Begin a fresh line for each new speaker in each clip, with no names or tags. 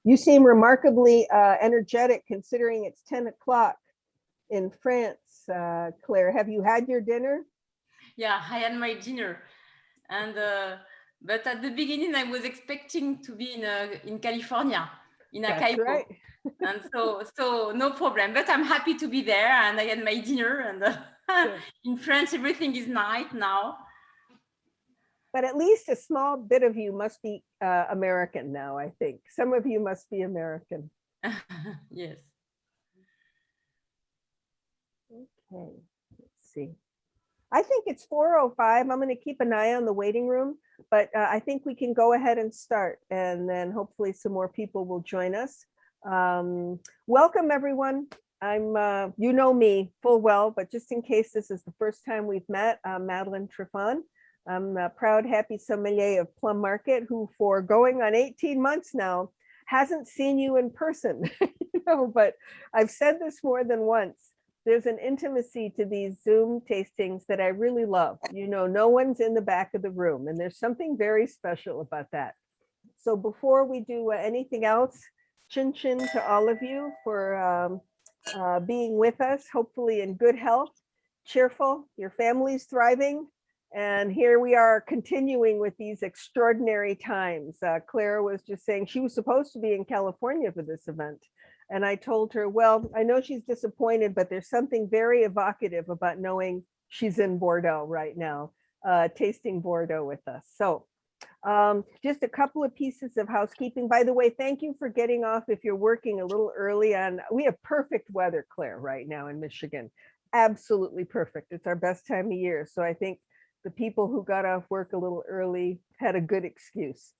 You seem remarkably energetic considering it's 10 o'clock in France. Claire, have you had your dinner?
Yeah, I had my dinner. And but at the beginning, I was expecting to be in California, in Acapulco.
Right.
And so no problem. But I'm happy to be there, and I had my dinner. And in France, everything is night now.
But at least a small bit of you must be American now, I think. Some of you must be American.
Yes.
Okay, let's see. I think it's 4:05. I'm going to keep an eye on the waiting room, but I think we can go ahead and start, and then hopefully some more people will join us. Welcome, everyone. You know me full well, but just in case this is the first time we've met, I'm Madeline Trifon. I'm a proud, happy sommelier of Plum Market, who for going on 18 months now, hasn't seen you in person, but I've said this more than once. There's an intimacy to these Zoom tastings that I really love. No one's in the back of the room, and there's something very special about that. So before we do anything else, chin chin to all of you for being with us, hopefully in good health, cheerful, your family's thriving. And here we are continuing with these extraordinary times. Claire was just saying she was supposed to be in California for this event. And I told her, well, I know she's disappointed, but there's something very evocative about knowing she's in Bordeaux right now, tasting Bordeaux with us. So just a couple of pieces of housekeeping. By the way, thank you for getting off if you're working a little early on. We have perfect weather, Claire, right now in Michigan. Absolutely perfect. It's our best time of year. So I think the people who got off work a little early had a good excuse.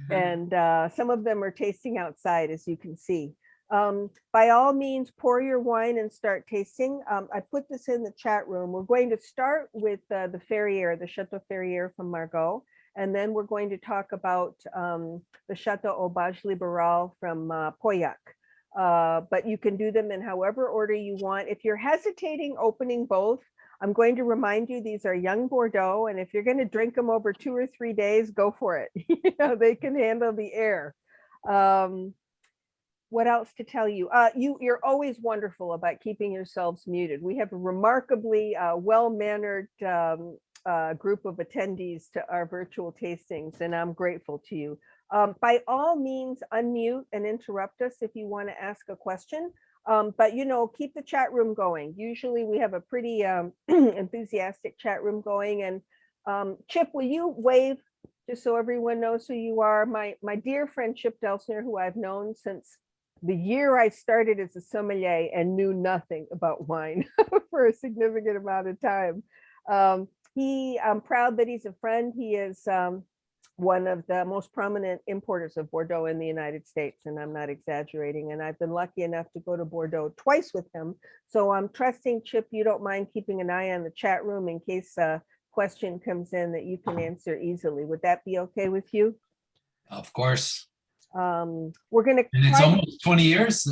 And some of them are tasting outside, as you can see. By all means, pour your wine and start tasting. I put this in the chat room. We're going to start with the Ferrier, the Chateau Ferrier from Margaux. And then we're going to talk about the Chateau Aubage Liberal from Pauillac. But you can do them in however order you want. If you're hesitating opening both, I'm going to remind you, these are young Bordeaux, and if you're going to drink them over 2 or 3 days, go for it. They can handle the air. What else to tell you? You're always wonderful about keeping yourselves muted. We have a remarkably well-mannered group of attendees to our virtual tastings, and I'm grateful to you. By all means, unmute and interrupt us if you want to ask a question. But keep the chat room going. Usually we have a pretty enthusiastic chat room going. And Chip, will you wave just so everyone knows who you are? My dear friend Chip Delsner, who I've known since the year I started as a sommelier and knew nothing about wine for a significant amount of time. I'm proud that he's a friend. He is one of the most prominent importers of Bordeaux in the United States, and I'm not exaggerating. And I've been lucky enough to go to Bordeaux twice with him. So I'm trusting, Chip, you don't mind keeping an eye on the chat room in case a question comes in that you can answer easily. Would that be okay with you?
Of course.
We're going to.
And it's almost 20 years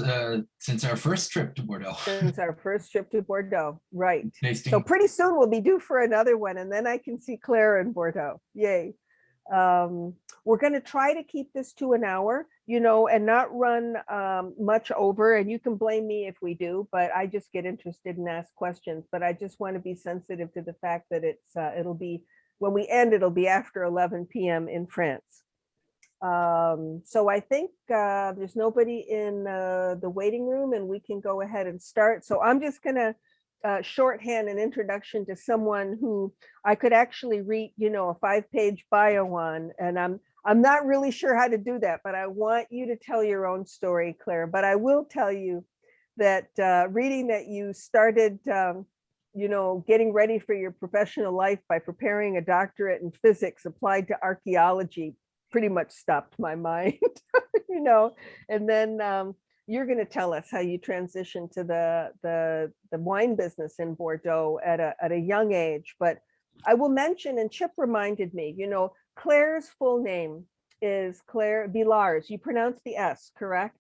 since our first trip to Bordeaux.
Since our first trip to Bordeaux, right.
Tasting.
So pretty soon we'll be due for another one, and then I can see Claire in Bordeaux. Yay. We're going to try to keep this to an hour, and not run much over, and you can blame me if we do, but I just get interested and ask questions. But I just want to be sensitive to the fact that it'll be, when we end, it'll be after 11 p.m. in France. So I think there's nobody in the waiting room, and we can go ahead and start. So I'm just going to shorthand an introduction to someone who I could actually read, a 5-page bio on, and I'm not really sure how to do that, but I want you to tell your own story, Claire. But I will tell you that reading that you started, getting ready for your professional life by preparing a doctorate in physics applied to archaeology pretty much stopped my mind, and then you're going to tell us how you transitioned to the wine business in Bordeaux at a young age. But I will mention, and Chip reminded me, Claire's full name is Claire Villars. You pronounce the S, correct?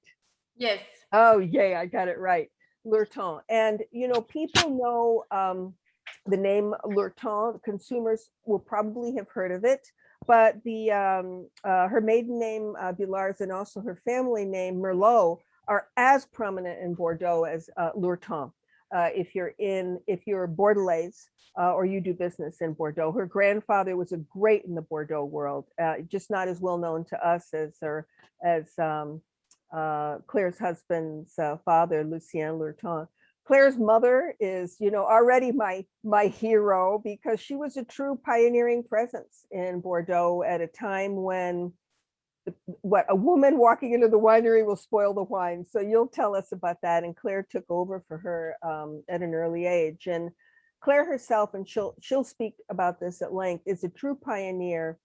Yes.
Oh, yay, I got it right. Lurton. And, people know the name Lurton. Consumers will probably have heard of it. but her maiden name Villars and also her family name Merlauts are as prominent in Bordeaux as Lurton. If you're Bordelais or you do business in Bordeaux. Her grandfather was a great in the Bordeaux world, just not as well known to us as Claire's husband's father, Lucien Lurton. Claire's mother is, already my hero, because she was a true pioneering presence in Bordeaux at a time when a woman walking into the winery will spoil the wine. So you'll tell us about that. And Claire took over for her at an early age. And Claire herself, and she'll speak about this at length, is a true pioneer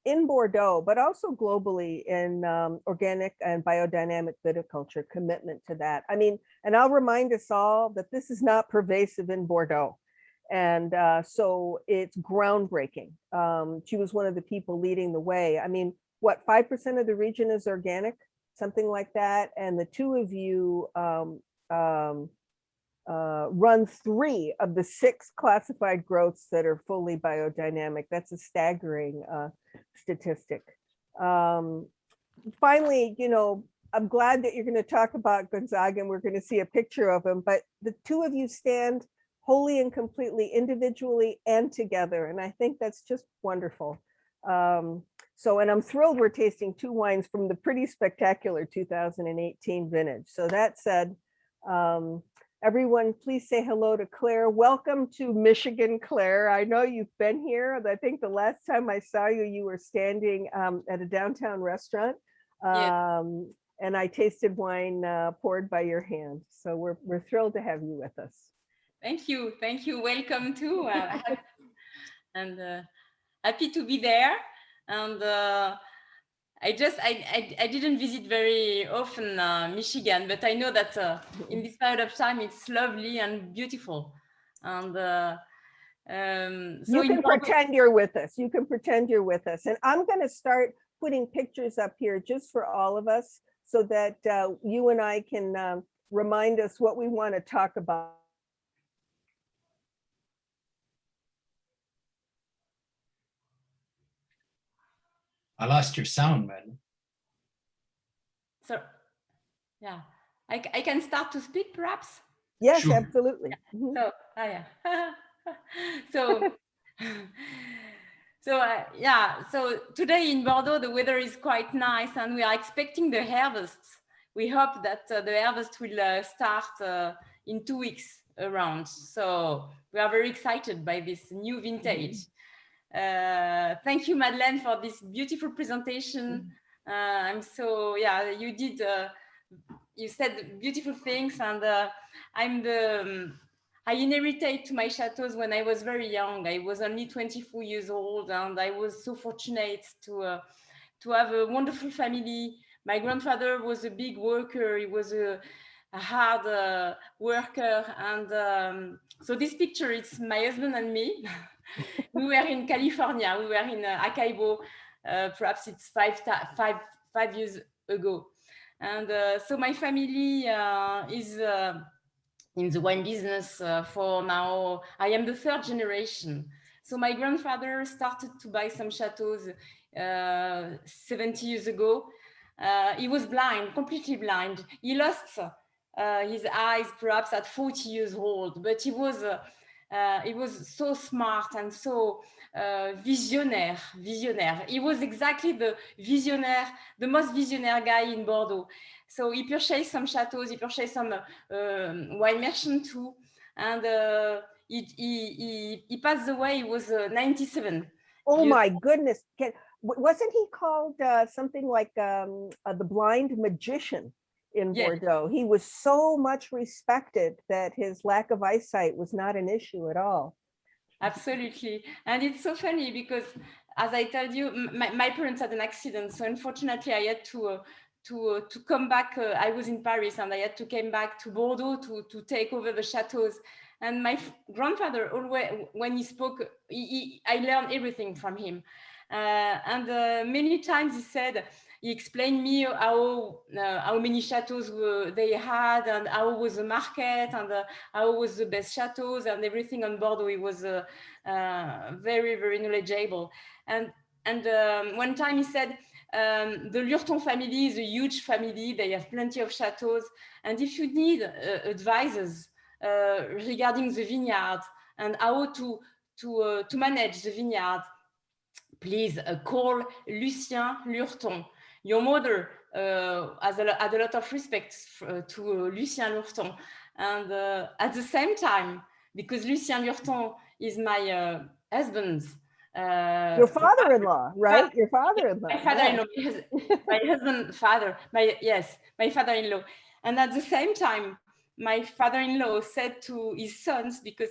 in Bordeaux, but also globally in organic and biodynamic viticulture, commitment to that. I mean, and I'll remind us all that this is not pervasive in Bordeaux. And so it's groundbreaking. She was one of the people leading the way. I mean, what, 5% of the region is organic, something like that. And the two of you run 3 of the 6 classified growths that are fully biodynamic. That's a staggering statistic. Finally, I'm glad that you're going to talk about Gonzague, and we're going to see a picture of him, but the two of you stand wholly and completely individually and together. And I think that's just wonderful. And I'm thrilled we're tasting 2 wines from the pretty spectacular 2018 vintage. So that said, everyone, please say hello to Claire. Welcome to Michigan, Claire. I know you've been here. I think the last time I saw you, you were standing at a downtown restaurant. And I tasted wine poured by your hand. So we're thrilled to have you with us.
Thank you. Welcome too. And happy to be there. And I didn't visit very often Michigan, but I know that in this period of time it's lovely and beautiful. And
so you can pretend you're with us. You can pretend you're with us. And I'm going to start putting pictures up here just for all of us, so that you and I can remind us what we want to talk about.
I lost your sound, man.
So, yeah, I can start to speak, perhaps.
Yes,
sure.
Absolutely.
So, so, so today in Bordeaux the weather is quite nice, and we are expecting the harvests. We hope that the harvest will start in 2 weeks around. So we are very excited by this new vintage. Thank you, Madeleine, for this beautiful presentation. I'm so, you said beautiful things, and I inherited my chateaux when I was very young. I was only 24 years old, and I was so fortunate to have a wonderful family. My grandfather was a big worker. He was a hard worker, and so this picture, it's my husband and me. We were in California. We were in Acaibo. Perhaps it's five years ago. And so my family is in the wine business for now. I am the 3rd generation. So my grandfather started to buy some chateaux 70 years ago. He was blind, completely blind. He lost his eyes perhaps at 40 years old, but he was so smart and so visionnaire. He was exactly the most visionnaire guy in Bordeaux. So he purchased some chateaux, he purchased some wine merchant too, and he passed away. He was 97.
Oh my goodness. Wasn't he called something like the blind magician in Bordeaux? He was so much respected that his lack of eyesight was not an issue at all.
Absolutely. And it's so funny because, as I told you, my parents had an accident. So unfortunately, I had to come back. I was in Paris and I had to come back to Bordeaux to take over the chateaux. And my grandfather always, when he spoke, I learned everything from him. And many times he explained me how many chateaux they had, and how was the market, and how was the best chateaux and everything on Bordeaux. He was very, very knowledgeable. And one time he said, the Lurton family is a huge family. They have plenty of chateaux. And if you need advisors regarding the vineyard and how to manage the vineyard, please call Lucien Lurton. Your mother had a lot of respect to Lucien Lurton. And at the same time, because Lucien Lurton is my husband's
your father-in-law, right? Your father-in-law.
My father-in-law, my husband's father, my father-in-law. And at the same time, my father-in-law said to his sons, because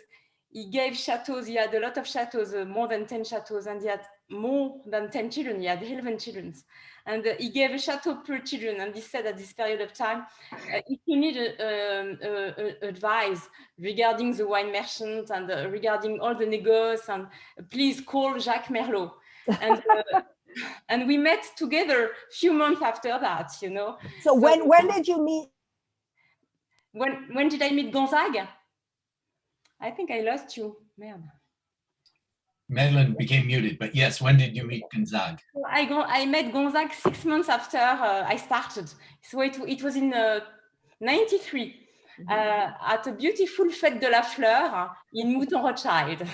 he gave chateaux, he had a lot of chateaux, more than 10 chateaux, and he had more than 10 children, he had 11 children. And he gave a chateau per children, and he said at this period of time, if you need advice regarding the wine merchant and regarding all the negociants, and please call Jacques Merlauts. And, and we met together a few months after that, you know.
So when did you meet?
When did I meet Gonzague? I think I lost you. Merde.
Madeleine became muted, but yes, when did you meet Gonzague?
I met Gonzague 6 months after I started. So it was in 93 at a beautiful Fête de la Fleur in Mouton Rothschild.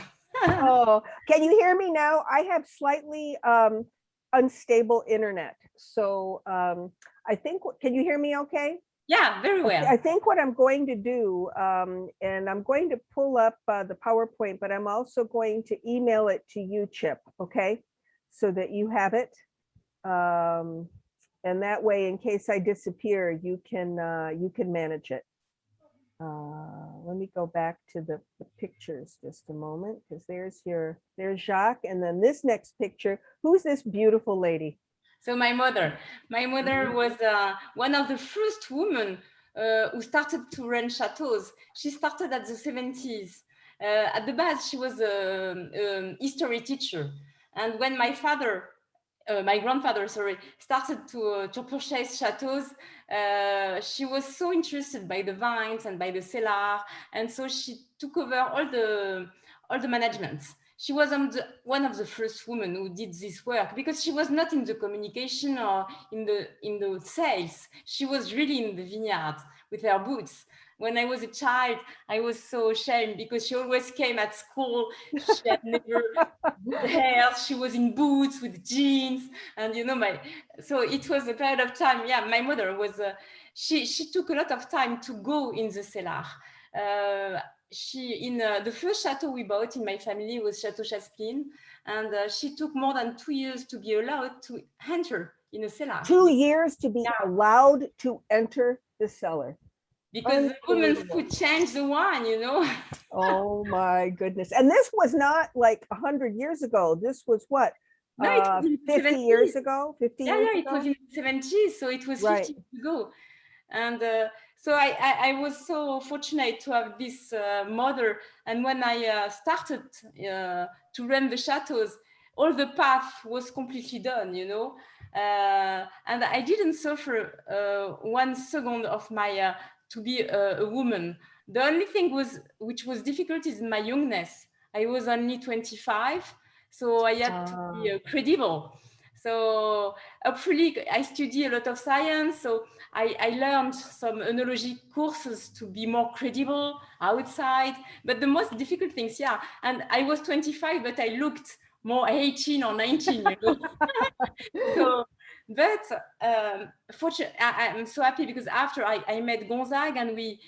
Oh, can you hear me now? I have slightly unstable internet. So I think, can you hear me okay?
Yeah, very well.
I think what I'm going to do, and I'm going to pull up the PowerPoint, but I'm also going to email it to you, Chip, okay? So that you have it. And that way, in case I disappear, you can manage it. Let me go back to the pictures just a moment, because there's Jacques, and then this next picture, who's this beautiful lady?
So my mother was one of the first women who started to run chateaux. She started at the 70s. At the base, she was a history teacher. And when my grandfather, started to purchase chateaux, she was so interested by the vines and by the cellar. And so she took over all the management. She was one of the first women who did this work, because she was not in the communication or in the sales. She was really in the vineyard with her boots. When I was a child, I was so ashamed because she always came at school. She had never good hair. She was in boots with jeans, and you know, so it was a period of time. Yeah, my mother was. She took a lot of time to go in the cellar. The first chateau we bought in my family was Chateau Chaspin, and she took more than 2 years to be allowed to enter in a cellar.
2 years to be allowed to enter the cellar.
Because the women could change the wine, you know.
Oh my goodness. And this was not like 100 years ago. This was what?
No,
50 years ago? 50 years ago?
It was in the 70s, so it was 50 years ago. And so I was so fortunate to have this mother. And when I started to run the chateaux, all the path was completely done, you know. And I didn't suffer 1 second of my to be a woman. The only thing which was difficult is my youngness. I was only 25, so I had to be credible. So hopefully I study a lot of science, so I learned some enology courses to be more credible outside. But the most difficult things, and I was 25, but I looked more 18 or 19, you know. So, but I'm so happy because after I met Gonzague, and we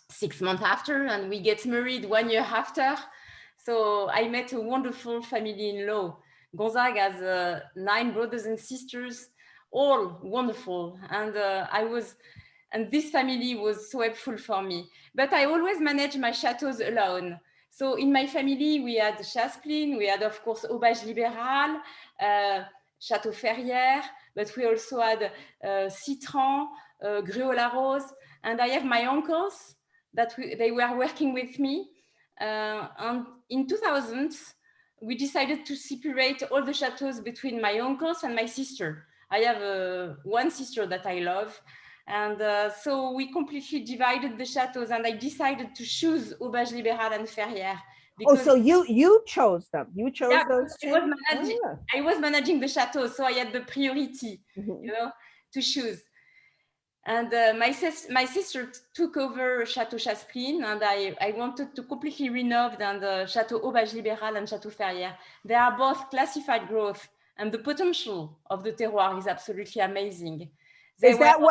6 months after, and we get married 1 year after. So I met a wonderful family-in-law. Gonzague has 9 brothers and sisters, all wonderful. And this family was so helpful for me. But I always managed my chateaux alone. So in my family, we had Chaspin, we had, of course, Aubage Libéral, Château Ferrières, but we also had Citron, Gruau-la-Rose, and I have my uncles that they were working with me. And in 2000, we decided to separate all the chateaux between my uncles and my sister. I have one sister that I love. And so we completely divided the chateaux, and I decided to choose Aubage Libéral and Ferrières
Oh, so you chose them. You chose
Yeah,
those two?
I was managing the chateau, so I had the priority,
Mhm.
you know, to choose. And my sister took over Chateau Chaspline, and I wanted to completely renovate and Chateau Aubage Libéral and Chateau Ferrières. They are both classified growth, and the potential of the terroir is absolutely amazing.
Is that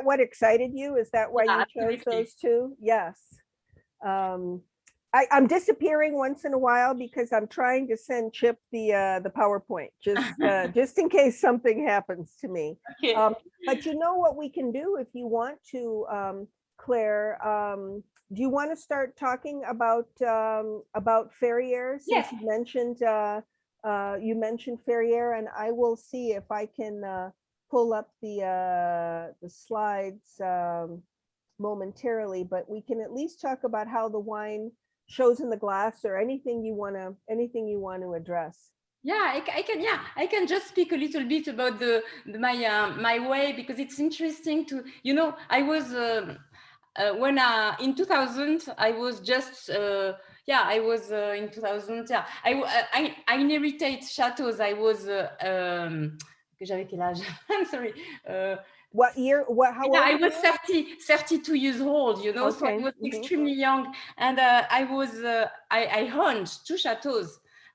what excited you? Is that why
Yeah,
you chose
absolutely.
those two? Yes. I'm disappearing once in a while because I'm trying to send Chip the PowerPoint just in case something happens to me.
Okay.
But you know what we can do if you want to, Claire. Do you want to start talking about Ferrières, since
Yes.
you mentioned Ferrières, and I will see if I can pull up the slides momentarily, but we can at least talk about how the wine shows in the glass, or anything you want to address.
Yeah, I can just speak a little bit about my way, because it's interesting to, you know, I was when in 2000 I was just I was in 2000, yeah, I inherited chateaux. I was que j'avais quel âge? I'm sorry.
What year? How old?
I was 32 years old, you know, so I
Okay.
was extremely young, and I owned two chateaux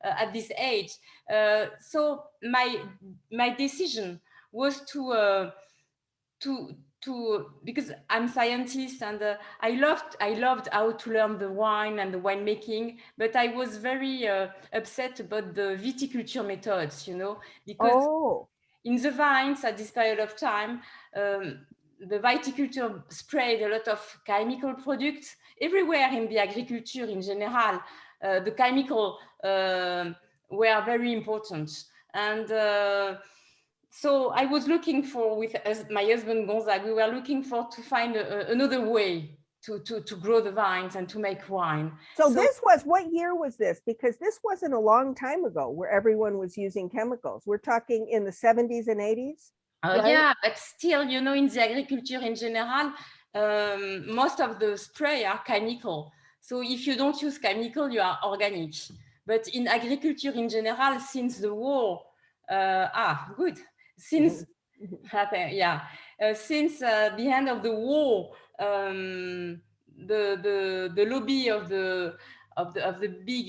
at this age. So my decision was to because I'm scientist, and I loved how to learn the wine and the winemaking, but I was very upset about the viticulture methods, you know, because in the vines at this period of time, the viticulture sprayed a lot of chemical products everywhere in the agriculture in general. The chemical were very important, and so I was looking for, with my husband Gonzague, we were looking for to find another way to grow the vines and to make wine.
So this was, what year was this? Because this wasn't a long time ago where everyone was using chemicals. We're talking in the 70s and 80s. Right?
Yeah, but still, you know, in the agriculture in general, most of the spray are chemical. So if you don't use chemical, you are organic. But in agriculture in general, since the war, since since the end of the war, the lobby of the big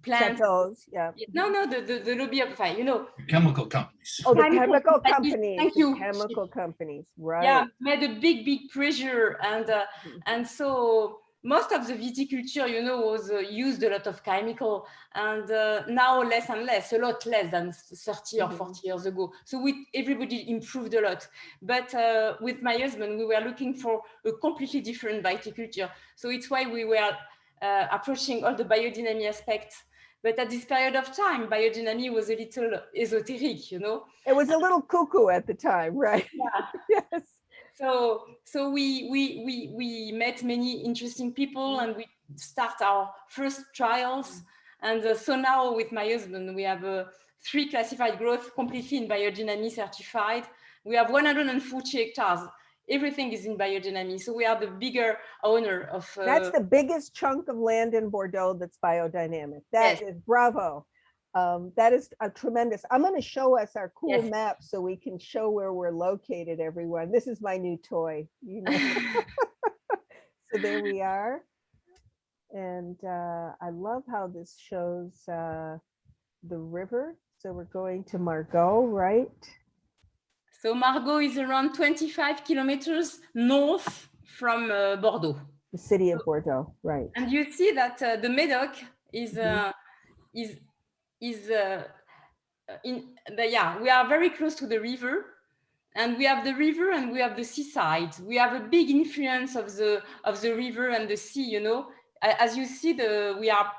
plants.
Chateaus, yeah.
The lobby of, you know,
The chemical companies.
Oh, the chemical companies.
Thank you.
Chemical companies, right?
Yeah, made a big pressure, and so most of the viticulture, you know, was used a lot of chemical, and now less and less, a lot less than 30 or 40 years ago. So everybody improved a lot. But with my husband, we were looking for a completely different viticulture. So it's why we were approaching all the biodynamic aspects. But at this period of time, biodynamic was a little esoteric, you know.
It was a little cuckoo at the time, right?
Yeah.
Yes.
So we met many interesting people, and we start our first trials. And so now with my husband, we have 3 classified growth completely in biodynamic certified. We have 140 hectares. Everything is in biodynamic. So we are the bigger owner of.
That's the biggest chunk of land in Bordeaux that's biodynamic. That is bravo. That is a tremendous. I'm going to show us our cool map so we can show where we're located, everyone. This is my new toy, you know. So there we are. And I love how this shows the river. So we're going to Margaux, right?
So Margaux is around 25 kilometers north from Bordeaux.
The city of Bordeaux, right.
And you see that the Medoc is we are very close to the river, and we have the river and we have the seaside. We have a big influence of the river and the sea, you know. As you see, we are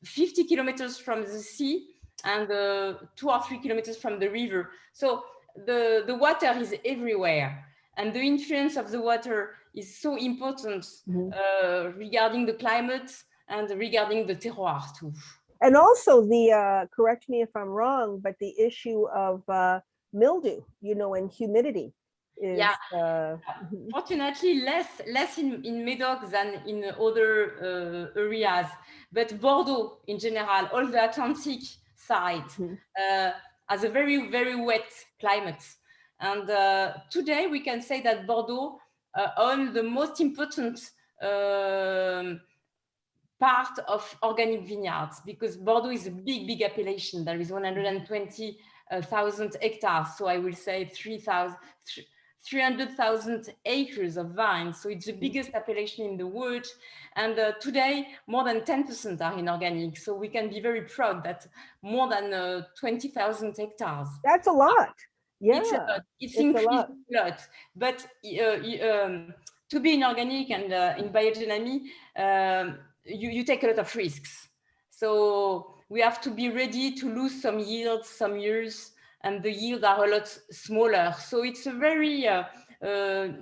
50 kilometers from the sea and 2 or 3 kilometers from the river. So the water is everywhere, and the influence of the water is so important regarding the climate and regarding the terroir too.
And also the, correct me if I'm wrong, but the issue of mildew, you know, and humidity is,
Yeah.
mhm.
Fortunately, less in Medoc than in other areas, but Bordeaux in general, all the Atlantic side,
Mhm.
has a very wet climate. And today we can say that Bordeaux owns the most important part of organic vineyards, because Bordeaux is a big appellation. There is 120,000 hectares. So I will say 300,000 acres of vines. So it's the biggest appellation in the world. And today, more than 10% are inorganic. So we can be very proud that more than 20,000 hectares.
That's a lot. Yeah,
It's a lot. It's
a
increased
lot.
a lot. But to be inorganic and in biodynamic, you take a lot of risks. So we have to be ready to lose some yields, some years, and the yields are a lot smaller. So it's a very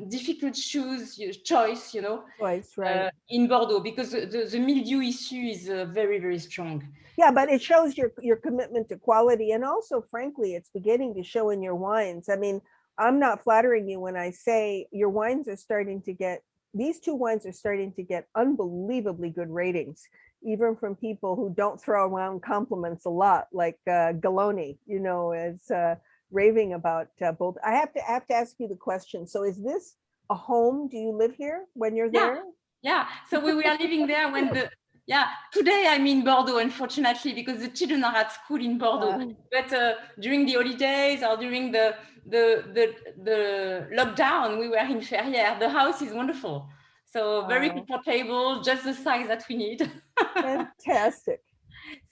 difficult choice, you know,
Choice, right.
in Bordeaux, because the mildew issue is very strong.
Yeah, but it shows your commitment to quality, and also, frankly, it's beginning to show in your wines. I mean, I'm not flattering you when I say your wines are starting to get, these two wines are starting to get unbelievably good ratings, even from people who don't throw around compliments a lot, like Galoni, you know, is raving about both. I have to ask you the question. So is this a home? Do you live here when you're there?
Yeah, so we were living there when today I'm in Bordeaux, unfortunately, because the children are at school in Bordeaux. But during the holidays or during the lockdown, we were in Ferrières. The house is wonderful. So very comfortable, just the size that we need.
Fantastic.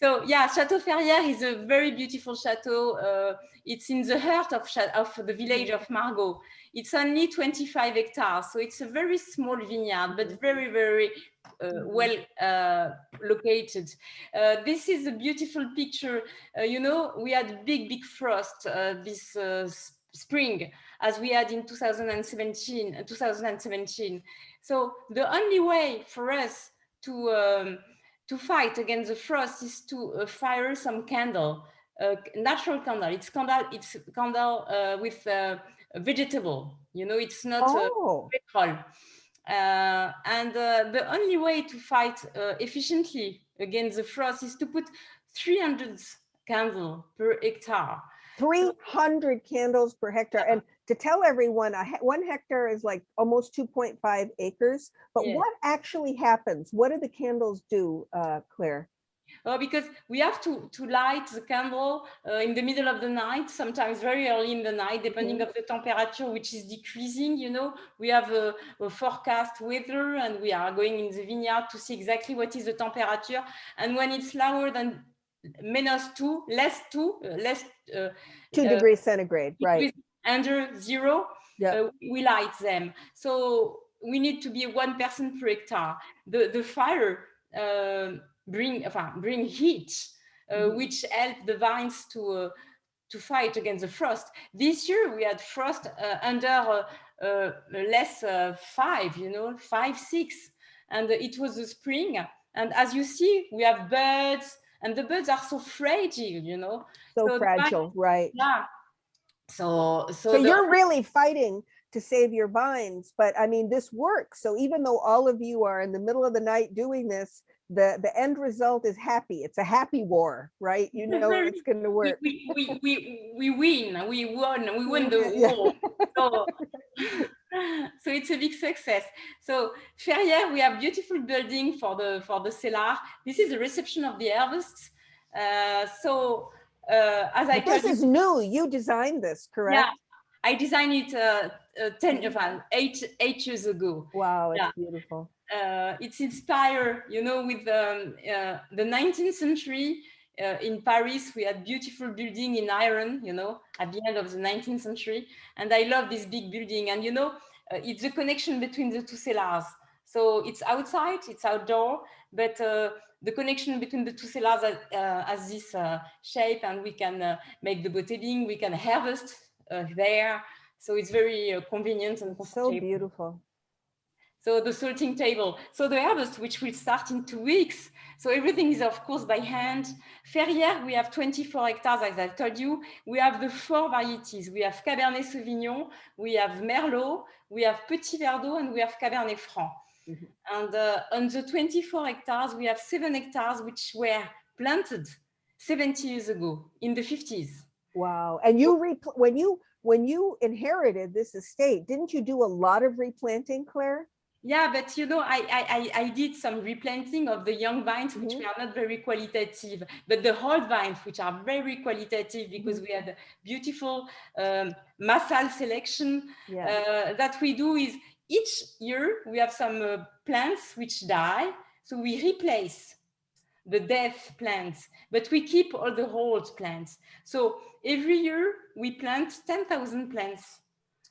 So yeah, Chateau Ferrières is a very beautiful chateau. It's in the heart of the village of Margaux. It's only 25 hectares, so it's a very small vineyard, but very well located. This is a beautiful picture. You know, we had big frost this spring, as we had in 2017. So the only way for us to fight against the frost is to fire some candle, natural candle. It's candle with vegetable. You know, it's not petrol. And the only way to fight efficiently against the frost is to put 300 candles per hectare.
300 candles per hectare. And to tell everyone, 1 hectare is like almost 2.5 acres. But what actually happens? What do the candles do, Claire?
Well, because we have to light the candle in the middle of the night, sometimes very early in the night, depending of the temperature, which is decreasing. You know, we have a forecast weather, and we are going in the vineyard to see exactly what is the temperature. And when it's lower than -2, less 2
degrees centigrade, right?
Under 0, we light them. So we need to be 1 person per hectare. The fire bring heat, which help the vines to fight against the frost. This year we had frost under less 5, you know, 5, 6, and it was the spring. And as you see, we have birds, and the birds are so fragile, you know.
So fragile, right?
Yeah. So
you're really fighting to save your vines, but I mean, this works. So even though all of you are in the middle of the night doing this, the end result is happy. It's a happy war, right? You know, it's going to work.
We win. We won the war. So it's a big success. So Ferrières, we have beautiful building for the cellar. This is the reception of the harvests. As I told you,
this is new. You designed this, correct?
Yeah, I designed it 8 years ago.
Wow, it's beautiful.
It's inspired, you know, with the 19th century. In Paris, we had beautiful building in iron, you know, at the end of the 19th century. And I love this big building. And, you know, it's the connection between the two cellars. So it's outside, it's outdoor, but the connection between the two cellars has this shape, and we can make the bottling, we can harvest there. So it's very convenient and comfortable.
So beautiful.
So the sorting table. So the harvest, which will start in 2 weeks. So everything is, of course, by hand. Ferrières, we have 24 hectares, as I told you. We have the 4 varieties. We have Cabernet Sauvignon, we have Merlot, we have Petit Verdot, and we have Cabernet Franc. And on the 24 hectares, we have 7 hectares which were planted 70 years ago in the 50s.
Wow. And when you inherited this estate, didn't you do a lot of replanting, Claire?
Yeah, but you know, I did some replanting of the young vines, which were not very qualitative, but the old vines, which are very qualitative, because we had beautiful massal selection. That we do is each year we have some plants which die, so we replace the death plants, but we keep all the old plants. So every year we plant 10,000 plants.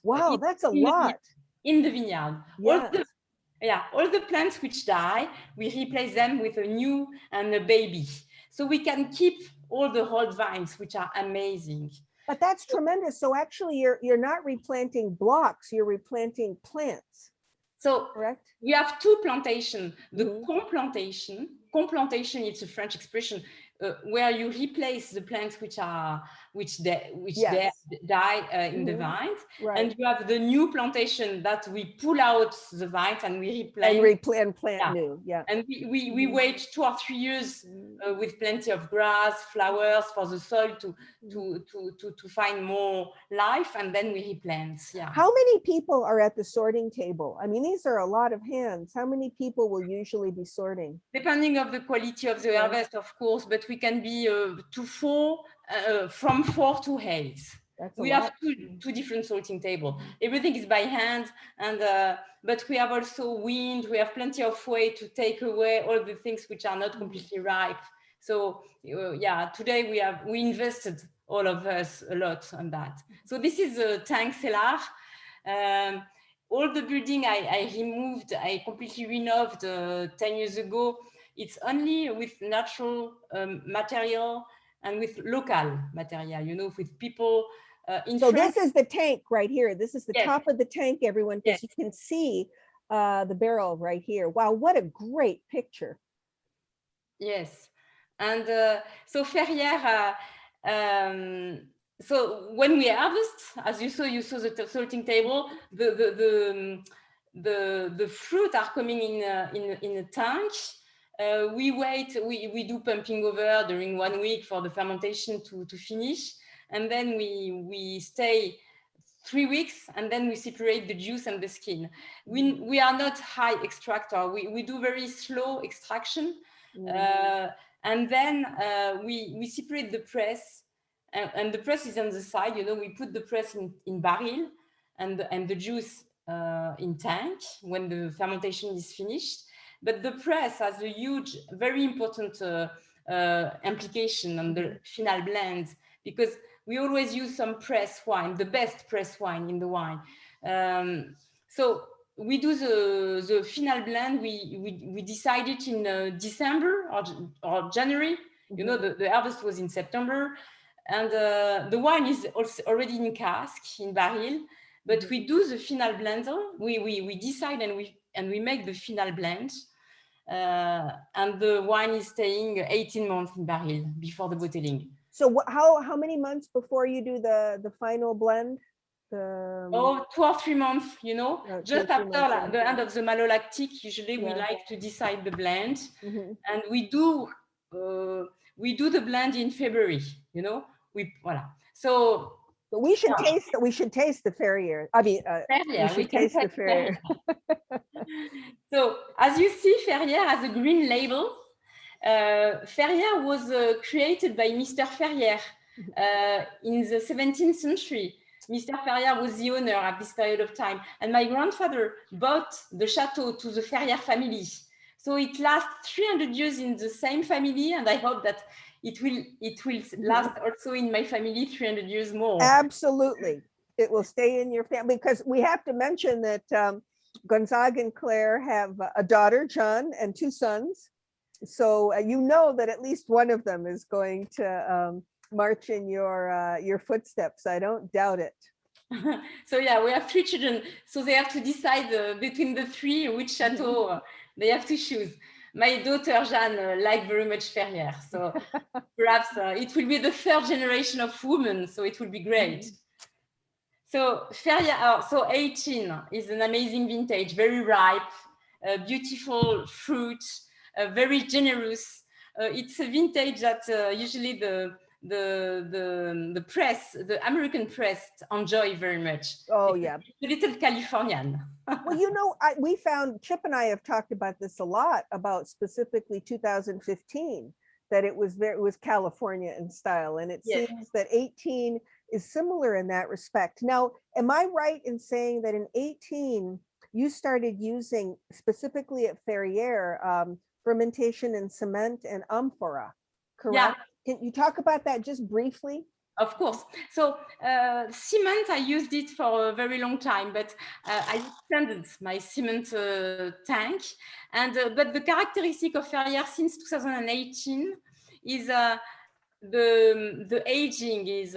Wow, that's a lot.
In the vineyard.
Yes.
All the plants which die, we replace them with a new and a baby. So we can keep all the old vines, which are amazing.
But that's tremendous. So actually you're not replanting blocks, you're replanting plants.
So
correct?
We have 2 plantations. The complantation, it's a French expression, where you replace the plants which die in the vines, and you have the new plantation that we pull out the vines and we replant
new.
And we wait 2 or 3 years with plenty of grass, flowers for the soil to find more life, and then we replant.
How many people are at the sorting table? I mean, these are a lot of hands. How many people will usually be sorting?
Depending of the quality of the harvest, of course, but we can be from 4 to 8. We have two different sorting tables. Everything is by hand, and but we have also wind. We have plenty of way to take away all the things which are not completely ripe. So today we invested, all of us, a lot on that. So this is a tank cellar. All the building I removed, I completely renovated 10 years ago. It's only with natural material and with local material, you know, with people.
So this is the tank right here. This is the top of the tank, everyone, because you can see the barrel right here. Wow, what a great picture.
Yes, and so Ferrières, so when we harvest, as you saw the sorting table, the fruit are coming in a tank. We wait, we do pumping over during 1 week for the fermentation to finish. And then we stay 3 weeks, and then we separate the juice and the skin. We are not high extractor. We do very slow extraction. And then we separate the press, and the press is on the side. You know, we put the press in barrel, and the juice in tank when the fermentation is finished. But the press has a huge, very important implication on the final blend, because we always use some press wine, the best press wine in the wine. So we do the final blend. We decided in December or January. You know, the harvest was in September, and the wine is also already in cask, in barrel. But we do the final blend. We decide and we make the final blend. And the wine is staying 18 months in barrel before the bottling.
So how many months before you do the final blend?
2 or 3 months, you know, just after the end of the malolactic. Usually we like to decide the blend, and we do the blend in February. You know, So
we should taste the Ferrières. I mean, we taste the Ferrières.
So as you see, Ferrières has a green label. Ferrières was created by Mr. Ferrières in the 17th century. Mr. Ferrières was the owner at this period of time, and my grandfather bought the chateau to the Ferrières family. So it lasts 300 years in the same family, and I hope that it will last also in my family 300 years more.
Absolutely, it will stay in your family, because we have to mention that Gonzague and Claire have a daughter, John, and 2 sons. So you know that at least one of them is going to march in your footsteps. I don't doubt it.
So yeah, we have 3 children, so they have to decide between the 3 which chateau they have to choose. My daughter Jeanne liked very much Ferrières, so perhaps it will be the 3rd generation of women, so it will be great. So Ferrières, so 18 is an amazing vintage, very ripe, beautiful fruit, very generous. It's a vintage that usually the press, the American press, enjoy very much.
Oh,
It's
yeah.
a little Californian.
Well, you know, we found, Chip and I have talked about this a lot, about specifically 2015, that it was California in style. And it
Yes.
seems that 18 is similar in that respect. Now, am I right in saying that in 18, you started using specifically at Ferrières, fermentation in cement and amphora, correct? Can you talk about that just briefly?
Of course. So cement, I used it for a very long time, but I extended my cement tank. And but the characteristic of Ferrières since 2018 is the aging is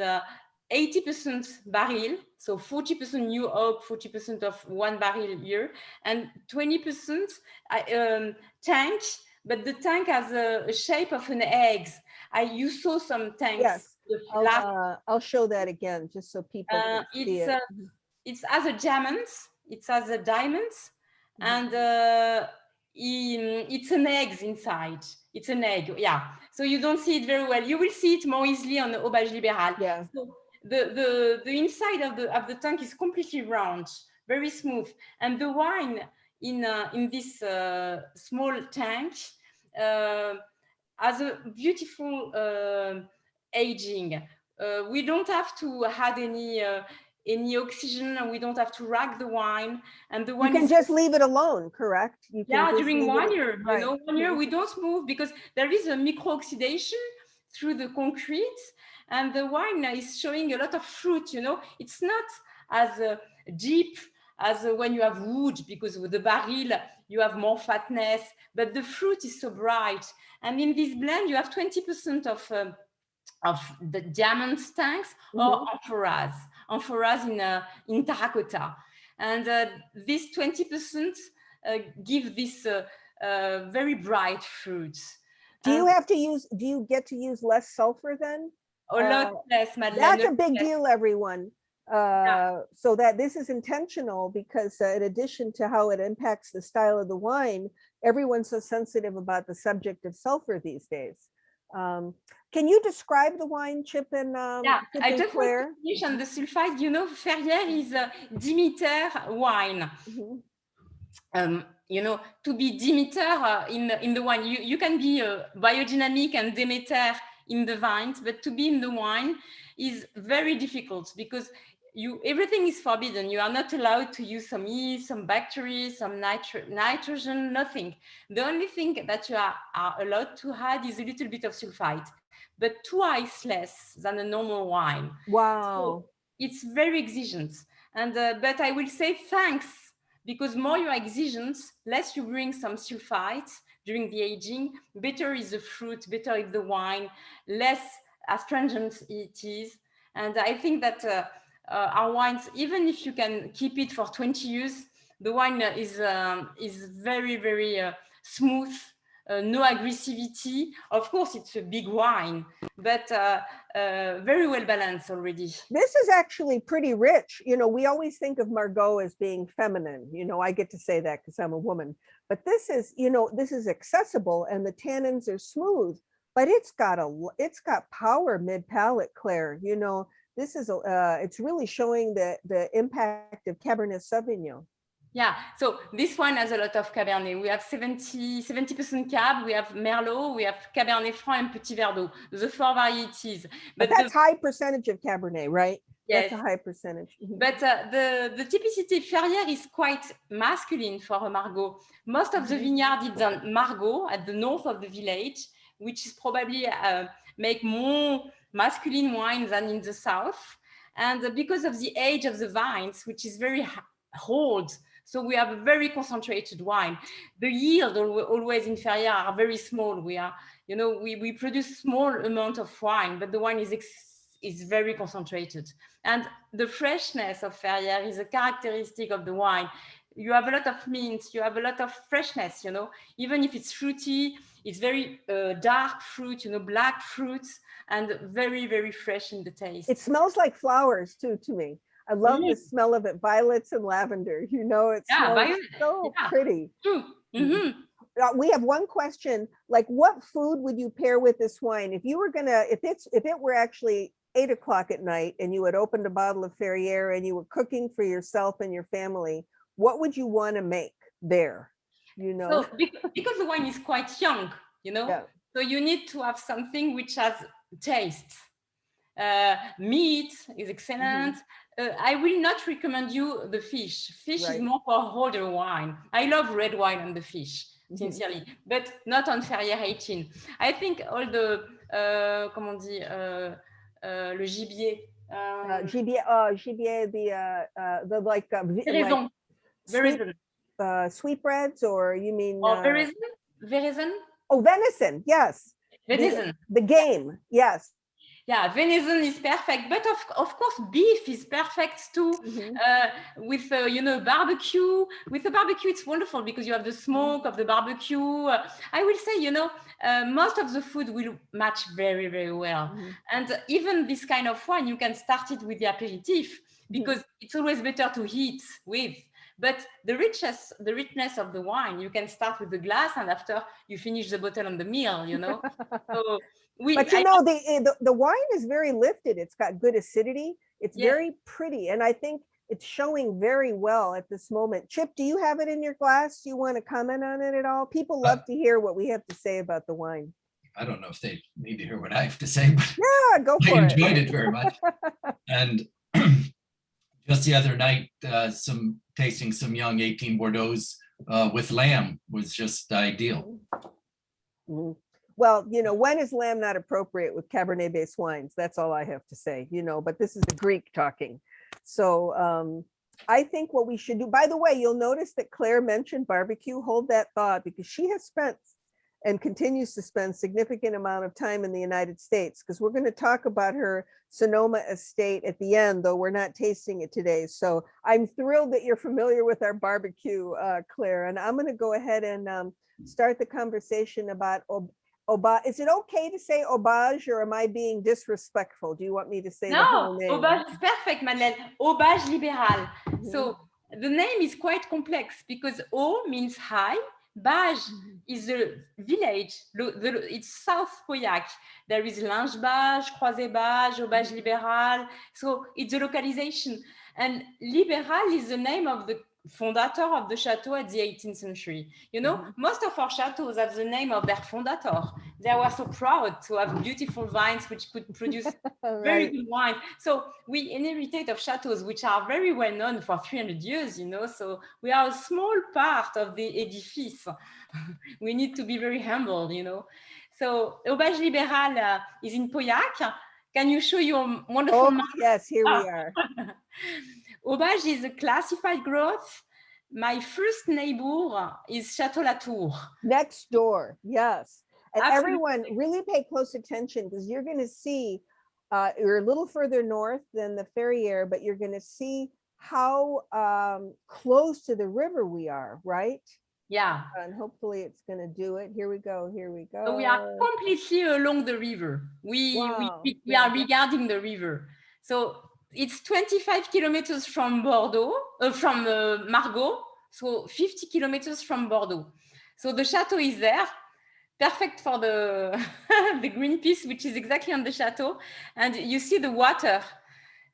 80% barrel, so 40% new oak, 40% of 1 barrel year, and 20% tank. But the tank has a shape of an egg. You saw some tanks.
Yes. I'll show that again, just so people can see it.
It's as a diamond. It's as a diamond, and it's an egg inside. It's an egg, yeah. So you don't see it very well. You will see it more easily on the Aubage Libéral.
Yeah.
So the inside of the tank is completely round, very smooth, and the wine in this small tank has a beautiful aging. We don't have to add any oxygen, and we don't have to rack the wine. And the wine
you can just leave it alone, correct? You can
during 1 year,
right.
You know, 1 year we don't move because there is a micro-oxidation through the concrete, and the wine is showing a lot of fruit. You know, it's not as deep as when you have wood, because with the barrel you have more fatness, but the fruit is so bright. And in this blend, you have 20% of the diamond tanks or amphoras in terracotta, and this 20% give this very bright fruit.
Do you get to use less sulfur then?
A lot less, Madeleine.
That's a big deal, everyone. So that this is intentional, because in addition to how it impacts the style of the wine, everyone's so sensitive about the subject of sulfur these days. Can you describe the wine, Chip and Chip
I
and
just
Claire?
want to finish on the sulfite. You know, Ferrières is a Demeter wine. You know, to be Demeter in the wine, you can be biodynamic and Demeter in the vines, but to be in the wine is very difficult, because everything is forbidden. You are not allowed to use some yeast, some bacteria, some nitrogen, nothing. The only thing that you are allowed to add is a little bit of sulfite, but twice less than a normal wine.
Wow.
So it's very exigent. And but I will say thanks, because more you are exigent, less you bring some sulfite during the aging, better is the fruit, better is the wine, less astringent it is. And I think that our wines, even if you can keep it for 20 years, the wine is very, very smooth, no aggressivity. Of course, it's a big wine, but very well balanced already.
This is actually pretty rich. You know, we always think of Margaux as being feminine. You know, I get to say that because I'm a woman. But this is, you know, this is accessible, and the tannins are smooth. But it's got power mid-palate, Claire. You know, this is it's really showing the impact of Cabernet Sauvignon.
Yeah, so this one has a lot of Cabernet. We have 70% Cab, we have Merlot, we have Cabernet Franc and Petit Verdot, the 4 varieties.
But that's high percentage of Cabernet, right?
Yes.
That's a high percentage.
But the typicity Ferrières is quite masculine for a Margaux. Most of the vineyard is on Margaux at the north of the village, which is probably make more masculine wine than in the south. And because of the age of the vines, which is very old, so we have a very concentrated wine. The yield always in Ferrières are very small. We are, you know, we produce small amount of wine, but the wine is is very concentrated. And the freshness of Ferrières is a characteristic of the wine. You have a lot of mint, you have a lot of freshness, you know, even if it's fruity, it's very dark fruit, you know, black fruits, and very, very fresh in the taste.
It smells like flowers too to me. I love the smell of it, violets and lavender. You know, it smells so pretty. We have one question, like what food would you pair with this wine? If you were gonna, if it were actually 8 o'clock at night and you had opened a bottle of Ferrières and you were cooking for yourself and your family, what would you want to make there? You know,
so because the wine is quite young, you know, so you need to have something which has taste. Meat is excellent. I will not recommend you the fish. Fish is more for older wine. I love red wine and the fish, sincerely, but not on Ferrières 18. I think all the, comment on dit, le gibier.
gibier, the like, sweetbreads, or you mean?
Venison?
Oh, venison, yes.
Venison.
The game, yes.
Yeah, venison is perfect, but of course beef is perfect too. With you know, barbecue. With a barbecue, it's wonderful because you have the smoke of the barbecue. I will say, you know, most of the food will match very, very well. And even this kind of wine, you can start it with the aperitif because it's always better to heat with. But the richness of the wine, you can start with the glass and after you finish the bottle on the meal, you know. So
but you know, the wine is very lifted. It's got good acidity. It's very pretty. And I think it's showing very well at this moment. Chip, do you have it in your glass? Do you want to comment on it at all? People love to hear what we have to say about the wine.
I don't know if they need to hear what I have to say, but
go for it.
I enjoyed it very much. And just the other night, tasting some young 18 Bordeaux's with lamb was just ideal.
Well, you know, when is lamb not appropriate with Cabernet-based wines? That's all I have to say, you know, but this is the Greek talking. So I think what we should do, by the way, you'll notice that Claire mentioned barbecue. Hold that thought, because she has spent and continues to spend significant amount of time in the United States, because we're going to talk about her Sonoma estate at the end, though we're not tasting it today. So I'm thrilled that you're familiar with our barbecue, Claire, and I'm going to go ahead and start the conversation about is it okay to say aubage, or am I being disrespectful? Do you want me to say the whole name?
No, aubage is perfect, Madeleine. Aubage libéral. So the name is quite complex because au means high. Bage is a village. It's South Pauillac. There is Linge-Bage, Croisé-Bage, Aubage libéral. So it's a localization. And libéral is the name of the fondateur of the chateau at the 18th century. You know, most of our chateaus have the name of their fondateur. They were so proud to have beautiful vines which could produce very good wine. So we inherited of chateaus which are very well known for 300 years, you know, so we are a small part of the edifice. We need to be very humble, you know. So Aubage libéral is in Pauillac. Can you show your wonderful map?
Yes, here we are.
Aubage is a classified growth. My first neighbor is Chateau Latour.
Next door, yes. And everyone really pay close attention, because you're going to see, you're a little further north than the Ferrières, but you're going to see how close to the river we are, right?
Yeah.
And hopefully it's going to do it. Here we go. Here we go.
So we are completely along the river. We are regarding the river. So it's 25 kilometers from Bordeaux, from Margaux, so 50 kilometers from Bordeaux. So the chateau is there, perfect for the, the green piece, which is exactly on the chateau. And you see the water.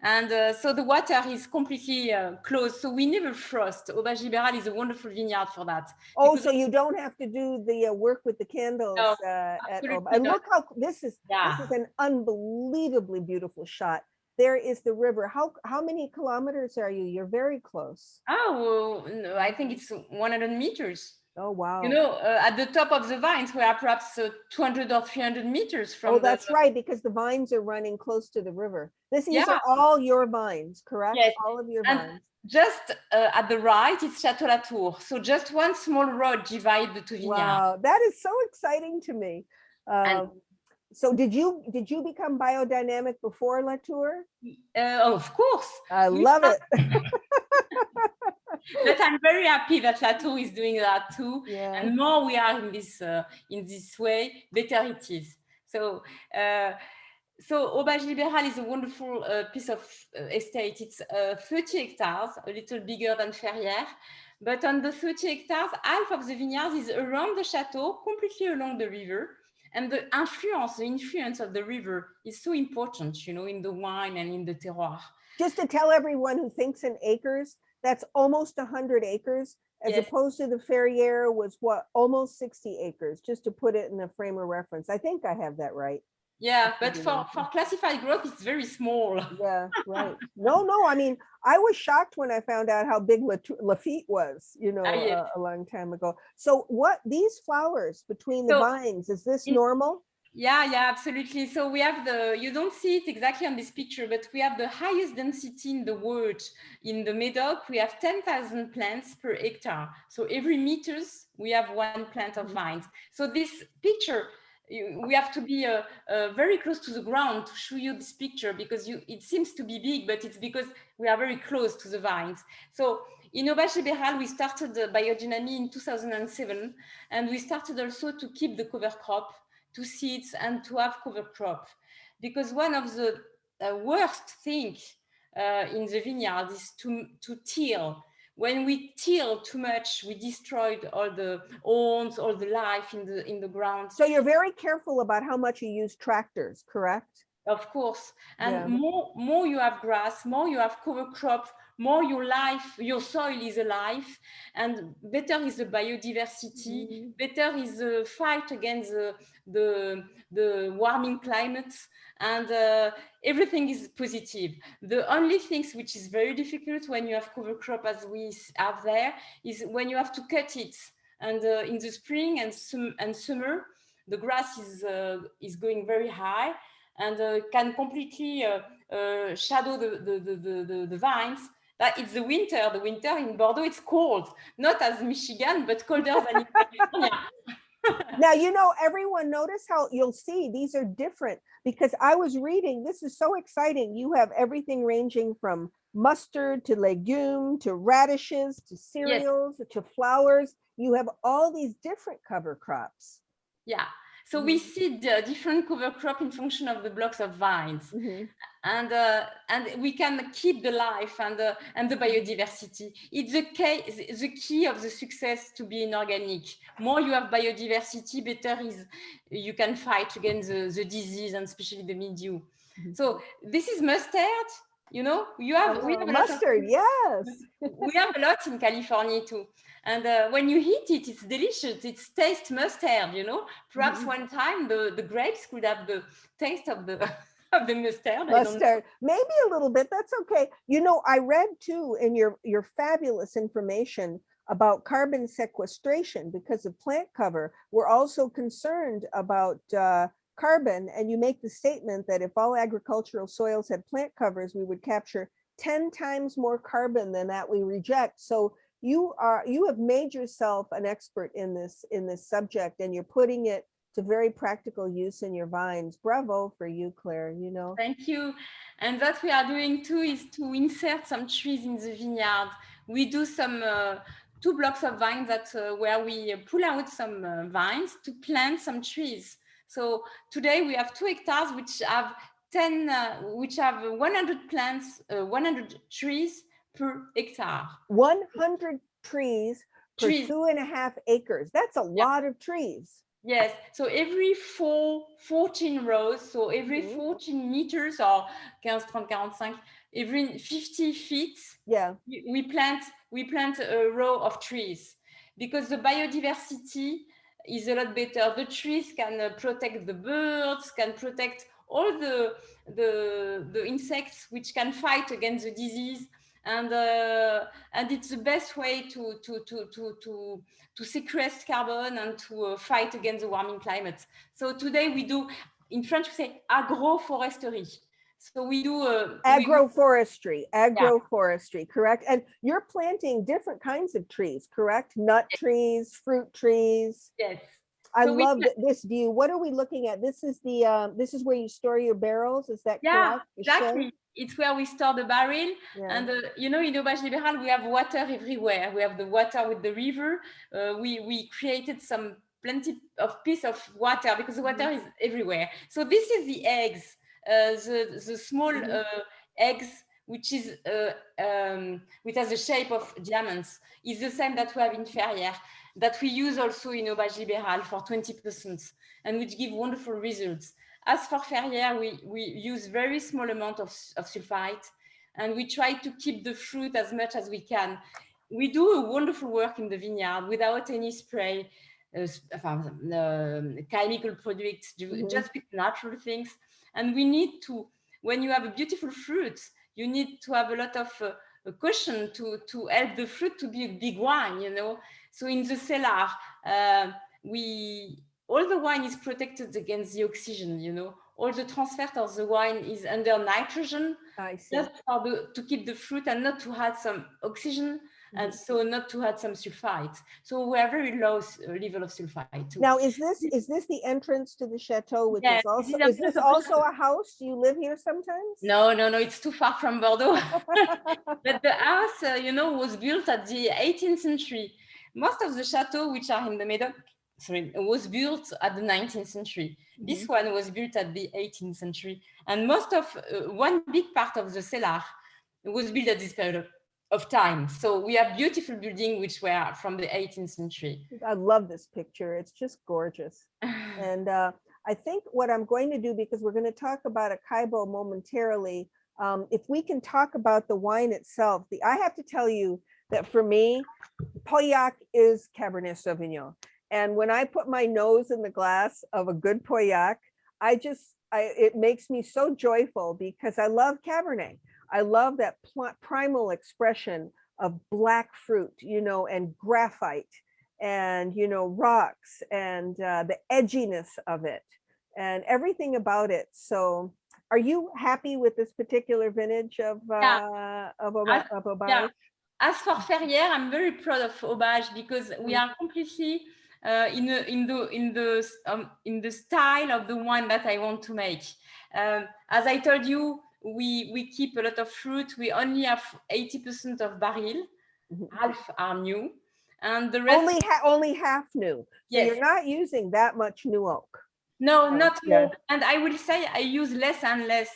And so the water is completely closed. So we never frost. Aubage libéral is a wonderful vineyard for that.
Oh, so you don't have to do the work with the candles at Aubage. And look how this is an unbelievably beautiful shot. There is the river. How many kilometers are you? You're very close.
Oh, well, no, I think it's 100 meters.
Oh, wow.
You know, at the top of the vines, we are perhaps 200 or 300 meters from.
Oh, that's right, because the vines are running close to the river. These are all your vines, correct?
Yes.
All of your vines.
Just at the right, it's Chateau Latour. So just one small road divides the two vineyards.
Wow, that is so exciting to me. So did you become biodynamic before Latour?
Of course.
I love it.
But I'm very happy that Chateau is doing that too.
Yeah.
And more we are in this way, better it is. So, Auberge Libéral is a wonderful piece of estate. It's 30 hectares, a little bigger than Ferrières. But on the 30 hectares, half of the vineyards is around the chateau, completely along the river. And the influence of the river is so important, you know, in the wine and in the terroir.
Just to tell everyone who thinks in acres, that's almost 100 acres, as
Yes.
opposed to the Ferrières was what, almost 60 acres, just to put it in a frame of reference. I think I have that right.
Yeah, but for classified growth, it's very small.
Yeah, right. No, I mean, I was shocked when I found out how big Lafitte was, you know,
yes.
a long time ago. So what, these flowers between the vines, is this normal?
Yeah, absolutely. So we have you don't see it exactly on this picture, but we have the highest density in the world. In the Medoc, we have 10,000 plants per hectare. So every meters, we have one plant of vines. So this picture, we have to be very close to the ground to show you this picture, because it seems to be big, but it's because we are very close to the vines. So in Auberge Libéral, we started biodynamic in 2007, and we started also to keep the cover crop, to seeds, and to have cover crop, because one of the worst things in the vineyard is to till. When we till too much, we destroyed all the horns, all the life in the ground.
So you're very careful about how much you use tractors, correct?
Of course. And more you have grass, more you have cover crop, more your soil is alive, and better is the biodiversity, better is the fight against the warming climates, and everything is positive. The only things which is very difficult when you have cover crop, as we have there, is when you have to cut it. And in the spring and summer, the grass is going very high, and can completely shadow the vines. That it's the winter. The winter in Bordeaux, it's cold, not as Michigan, but colder than in California.
Now, you know, everyone notice how you'll see these are different, because I was reading, this is so exciting. You have everything ranging from mustard to legume to radishes to cereals to flowers. You have all these different cover crops.
Yeah. So we seed different cover crop in function of the blocks of vines, and we can keep the life and the biodiversity. It's the key of the success to be inorganic. More you have biodiversity, better is you can fight against the disease, and especially the mildew. So this is mustard. You know, we have
mustard. Yes,
we have a lot in California too. And when you eat it, it's delicious. It tastes mustard, you know. Perhaps one time the grapes could have the taste of the of the mustard.
Mustard, maybe a little bit. That's okay. You know, I read too in your fabulous information about carbon sequestration because of plant cover. We're also concerned about carbon, and you make the statement that if all agricultural soils had plant covers, we would capture 10 times more carbon than that we reject. So you have made yourself an expert in this subject, and you're putting it to very practical use in your vines. Bravo for you, Claire, you know.
Thank you. And what we are doing too is to insert some trees in the vineyard. We do some 2 blocks of vines where we pull out some vines to plant some trees. So today we have 2 hectares which have 100 plants, 100 trees per hectare.
100 trees per 2.5 acres. That's a lot of trees.
Yes. So every 14 rows, so every 14 meters, or 15, 30, 45, every 50 feet, we plant a row of trees, because the biodiversity is a lot better. The trees can protect the birds, can protect all the insects which can fight against the disease, and it's the best way to sequester carbon and to fight against the warming climate. So today we do, in French we say agroforestery. So we do
agroforestry, correct? And you're planting different kinds of trees, correct? Nut trees, fruit trees.
Yes.
I
So we
love this view. What are we looking at? This is the this is where you store your barrels. Is that
Yeah,
correct? The
exactly.
shed?
It's where we store the barrel.
Yeah.
And, you know, in Auberge Libérale, we have water everywhere. We have the water with the river. We created plenty of piece of water because the water is everywhere. So this is the eggs, the small eggs, which has the shape of diamonds, is the same that we have in Ferrières, that we use also in Auberge Libérale for 20%, and which give wonderful results. As for Ferrières, we use very small amount of sulfite, and we try to keep the fruit as much as we can. We do a wonderful work in the vineyard without any spray, chemical products, just with natural things. And we need to, when you have a beautiful fruit, you need to have a lot of caution to help the fruit to be a big wine, you know. So in the cellar, all the wine is protected against the oxygen, you know. All the transfer of the wine is under nitrogen, just to keep the fruit and not to add some oxygen, and so not to add some sulfite. So we have very low level of sulfite too.
Now, is this the entrance to the chateau, which
Yes,
is this also a house? Do you live here sometimes?
No, it's too far from Bordeaux. But the house, you know, was built at the 18th century. Most of the chateaux which are in the Médoc, was built at the 19th century. This one was built at the 18th century. And most of, one big part of the cellar was built at this period of time. So we have beautiful buildings which were from the 18th century.
I love this picture. It's just gorgeous. And I think what I'm going to do, because we're going to talk about a Caibo momentarily, if we can talk about the wine itself, I have to tell you that for me, Pauillac is Cabernet Sauvignon. And when I put my nose in the glass of a good Pauillac, it makes me so joyful because I love Cabernet. I love that primal expression of black fruit, you know, and graphite and, you know, rocks and the edginess of it and everything about it. So are you happy with this particular vintage of Auberge?
Yeah. As for Ferrières, I'm very proud of Auberge because we are completely in the style of the wine that I want to make. As I told you, we keep a lot of fruit. We only have 80% of barrel, half are new, and the rest
only half new. So you're not using that much new oak.
No, not more. And I will say I use less and less.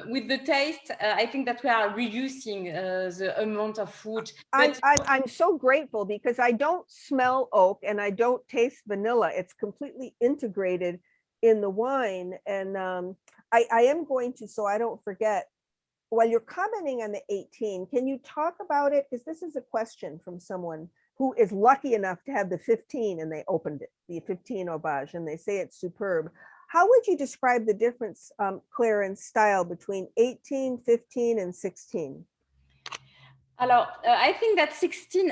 With the taste, I think that we are reducing the amount of food.
I'm so grateful because I don't smell oak and I don't taste vanilla. It's completely integrated in the wine. And I am going to, so I don't forget, while you're commenting on the 18, can you talk about it? Because this is a question from someone who is lucky enough to have the 15 and they opened it, the 15 Auberge, and they say it's superb. How would you describe the difference, Claire, in style between 18, 15, and 16?
Alors, I think that 15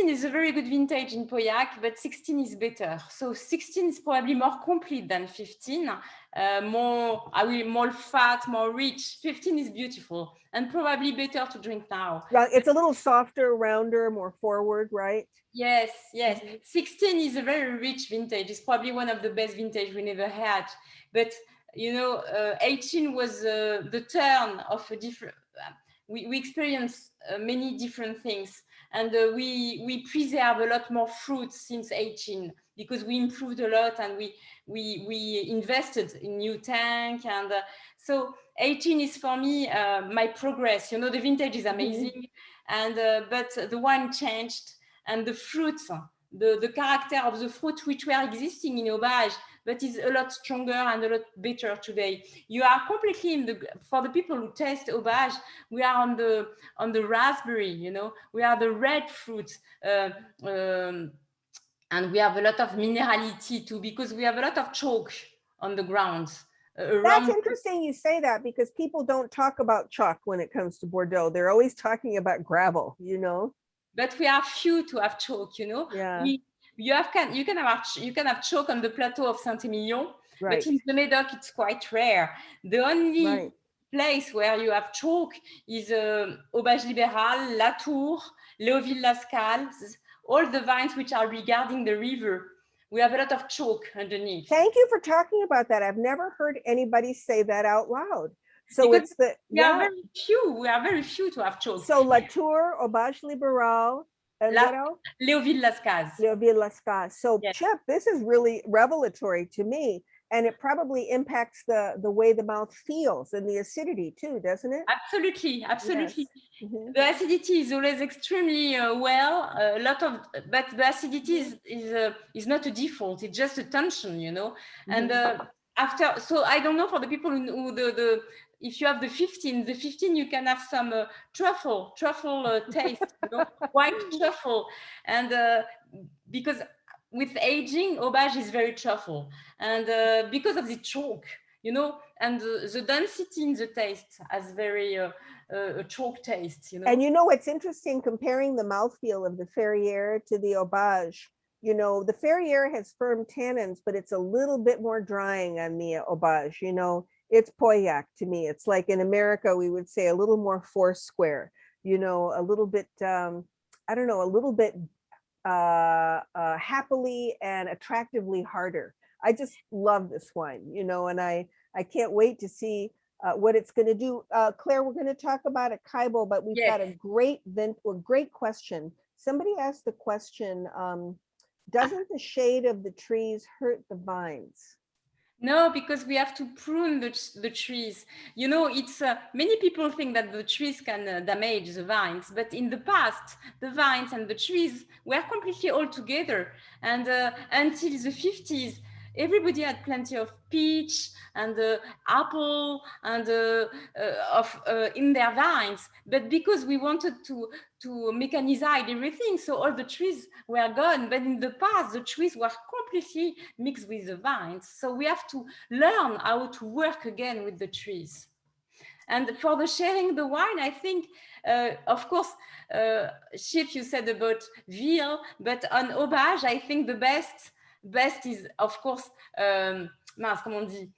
is a very good vintage in Pauillac, but 16 is better. So 16 is probably more complete than 15, more fat, more rich. 15 is beautiful and probably better to drink now.
It's a little softer, rounder, more forward, right?
Yes. 16 is a very rich vintage. It's probably one of the best vintage we never had. But, you know, 18 was the turn of a different... We experienced many different things, and we preserve a lot more fruit since 18 because we improved a lot and we invested in new tank, and so 18 is for me my progress. You know, the vintage is amazing, and but the wine changed, and the fruits, the character of the fruit which were existing in Auberge, but is a lot stronger and a lot better today. You are completely for the people who taste Auberge, we are on the raspberry, you know, we are the red fruit, and we have a lot of minerality too, because we have a lot of chalk on the ground.
That's interesting you say that, because people don't talk about chalk when it comes to Bordeaux. They're always talking about gravel, you know.
But we are few to have chalk, you know.
Yeah.
You can have chalk on the plateau of Saint-Emilion, but in the Médoc it's quite rare. The only place where you have chalk is Auberge Libérale, La Tour, Léoville-Lascales, all the vines which are regarding the river. We have a lot of chalk underneath.
Thank you for talking about that. I've never heard anybody say that out loud. So
Because
it's the,
we are very few. We are very few to have chalk.
So Latour, Aubage Liberal, and what else?
Léoville-Las Cases.
Léoville-Las Cases. So
Yes.
Chip, this is really revelatory to me. And it probably impacts the way the mouth feels and the acidity too, doesn't it?
Absolutely, absolutely.
Yes. Mhm.
The acidity is always extremely but the acidity is not a default. It's just a tension, you know. And so I don't know for the people who if you have the 15 you can have some truffle taste, you know, white truffle, and because with aging, Aubage is very truffle, and because of the chalk, you know, and the density in the taste has very a chalk taste, you know.
And you know, it's interesting comparing the mouthfeel of the Ferrière to the Aubage. You know, the Ferrière has firm tannins, but it's a little bit more drying on the Aubage. You know, it's Pauillac to me. It's like in America, we would say a little more Foursquare, you know, a little bit, I don't know, a little bit happily and attractively harder. I just love this wine, you know, and I can't wait to see what it's going to do. Claire, we're going to talk about a Caibo, but we've got a great question. Somebody asked the question, doesn't the shade of the trees hurt the vines?
No, because we have to prune the trees. You know, it's many people think that the trees can damage the vines, but in the past, the vines and the trees were completely all together. And until the 50s, everybody had plenty of peach and apple and in their vines. But because we wanted to mechanize everything, so all the trees were gone. But in the past, the trees were completely mixed with the vines. So we have to learn how to work again with the trees. And for the sharing the wine, I think, of course, Chip, you said about Ville, but on Aubage, I think the best is, of course, mince, comment on dit?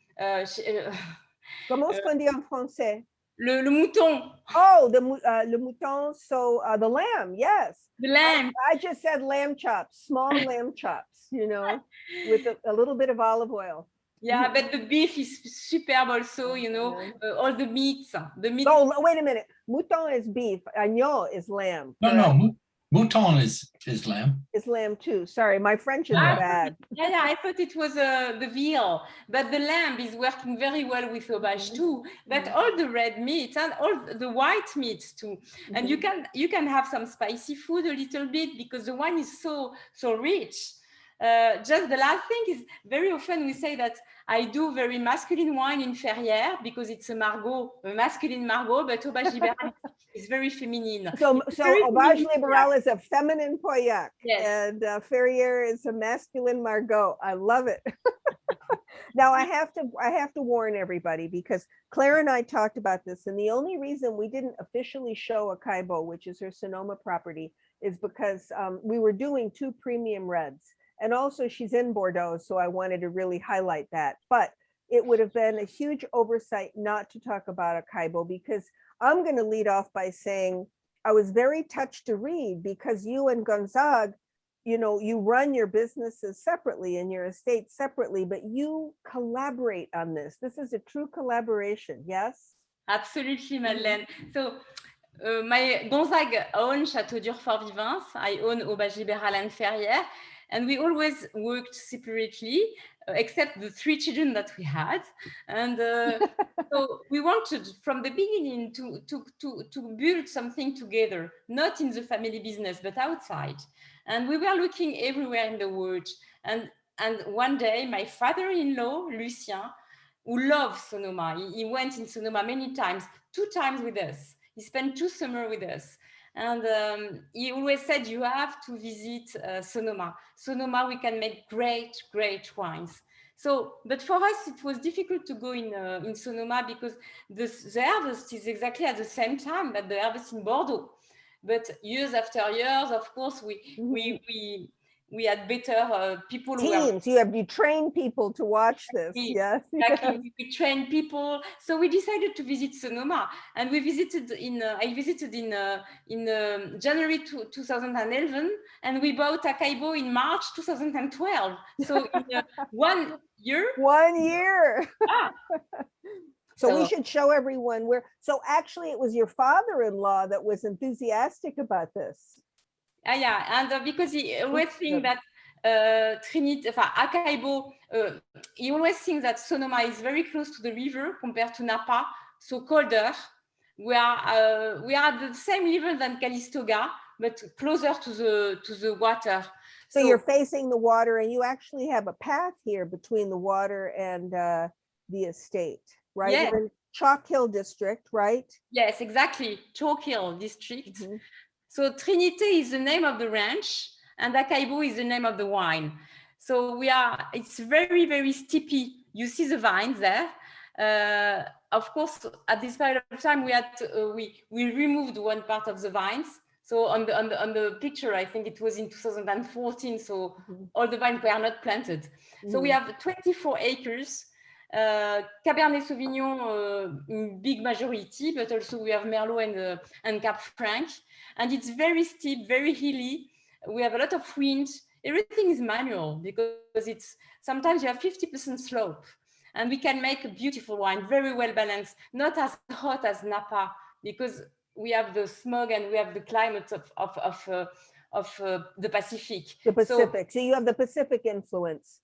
Comment est-ce qu'on dit en français?
Le mouton.
Oh, le mouton. So the lamb, yes.
The lamb.
I just said lamb chops, small lamb chops, you know, with a little bit of olive oil.
Yeah, but the beef is superb also, you know, all the meats.
Oh, wait a minute. Mouton is beef. Agneau is lamb.
No, mouton is lamb.
Is lamb too. Sorry, my French is bad.
Yeah, I thought it was the veal, but the lamb is working very well with Aubage too. But all the red meat and all the white meats too. And you can have some spicy food a little bit because the wine is so rich. Just the last thing is, very often we say that I do very masculine wine in Ferrière because it's a masculine Margaux, but Aubage Libéral is very feminine.
So Aubage Libéral is a feminine Pauillac,
yes.
And Ferrière is a masculine Margaux. I love it. Now I have to warn everybody because Claire and I talked about this, and the only reason we didn't officially show a Caibo, which is her Sonoma property, is because we were doing 2 premium reds. And also she's in Bordeaux, so I wanted to really highlight that. But it would have been a huge oversight not to talk about a Caibo, because I'm going to lead off by saying I was very touched to read, because you and Gonzague, you know, you run your businesses separately and your estate separately, but you collaborate on this. This is a true collaboration, yes?
Absolutely, Madeleine. So my Gonzague own Chateau d'Urfort-Vivens. I own Aubage Libéral and Ferrière. And we always worked separately, except the 3 children that we had. And so we wanted from the beginning to build something together, not in the family business, but outside. And we were looking everywhere in the world. And one day, my father-in-law, Lucien, who loves Sonoma, he went in Sonoma many times, 2 times with us. He spent 2 summers with us. And he always said, you have to visit Sonoma. Sonoma, we can make great, great wines. So, but for us, it was difficult to go in Sonoma because the harvest is exactly at the same time that the harvest in Bordeaux. But years after years, of course, we we had better people who were
Teams, you train people to watch this. Yes.
exactly. We train people. So we decided to visit Sonoma, and we visited I visited in January 2011, and we bought Acaibo in March 2012. So in 1 year.
1 year.
Ah.
So we should show everyone where. So actually, it was your father-in-law that was enthusiastic about this.
Yeah, and because he always think that Acaibo, he always thinks that Sonoma is very close to the river compared to Napa, so colder. We are at the same level than Calistoga, but closer to the water.
So you're facing the water, and you actually have a path here between the water and the estate, right?
Yes.
You're in Chalk Hill District, right?
Yes, exactly. Chalk Hill District. Mm-hmm. So Trinité is the name of the ranch, and Acaibo is the name of the wine. So it's very, very steepy. You see the vines there. Of course, at this period of time, we removed one part of the vines. So on the picture, I think it was in 2014. So all the vines were not planted. So we have 24 acres. Cabernet Sauvignon in big majority, but also we have Merlot and Cap Franc, and it's very steep, very hilly. We have a lot of wind. Everything is manual because sometimes you have 50% slope, and we can make a beautiful wine, very well balanced, not as hot as Napa because we have the smog and we have the climate of the Pacific.
The Pacific. So you have the Pacific influence.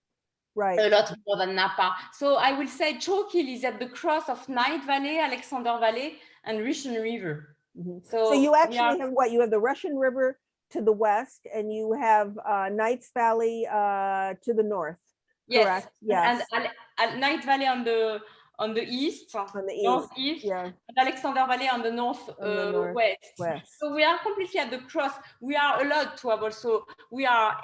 Right.
A lot more than Napa. So I will say Chalk Hill is at the cross of Night Valley, Alexander Valley, and Russian River.
Mm-hmm. So you actually have what? You have the Russian River to the west, and you have Knights Valley to the north.
Yes.
Correct? Yes.
And Night Valley on the east, northeast, yeah. And Alexander Valley on the west. So we are completely at the cross. We are allowed to have also, we are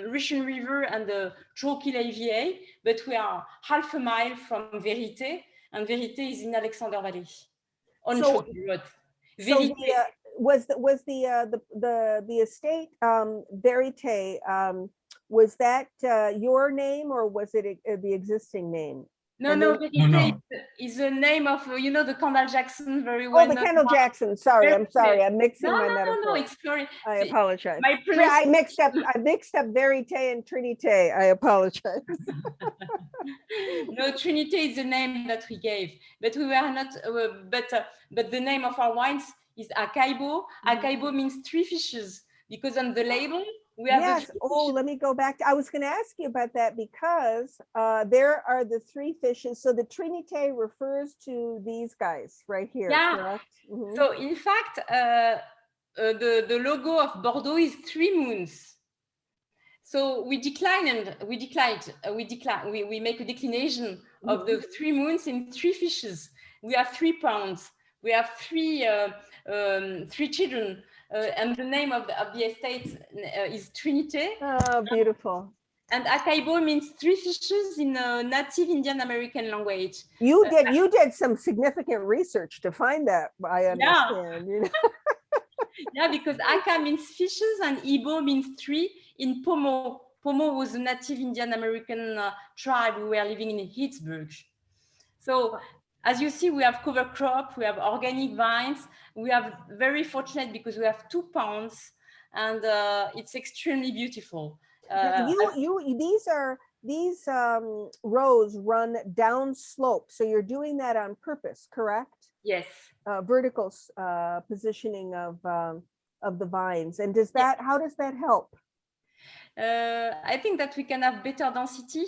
Russian River and the Chalk Hill AVA, but we are half a mile from Verité, and Verité is in Alexander Valley on Chalk Hill Road.
So was the estate Verité, was that your name, or was it the existing name?
No, Verité is the name of, the Kendall Jackson, very well.
Oh, the Kendall Jackson. Sorry, I'm sorry. I'm mixing my metaphors.
No, it's sorry.
I apologize. I mixed up Verité and Trinité. I apologize.
No, Trinité is the name that we gave, but we were not. But the name of our wines is Acaibo. Acaibo means 3 fishes because on the label.
Yes. Oh, let me go back. I was going to ask you about that because there are the 3 fishes. So the Trinité refers to these guys right here.
Yeah.
Correct? Mm-hmm.
So in fact, the logo of Bordeaux is 3 moons. So we make a declination of the 3 moons in 3 fishes. We have 3 pounds. We have 3 children. And the name of the estate is Trinité.
Oh, beautiful.
And Acaibo means 3 fishes in a native Indian American language.
You did some significant research to find that, I understand. Yeah,
yeah, because Aka means fishes and Ibo means 3 in Pomo. Pomo was a native Indian American tribe who were living in Pittsburgh. So as you see, we have cover crop, we have organic vines. We have very fortunate because we have 2 pounds, and it's extremely beautiful.
These rows run down slope, so you're doing that on purpose, correct?
Yes.
Vertical positioning of the vines, and how does that help?
I think that we can have better density.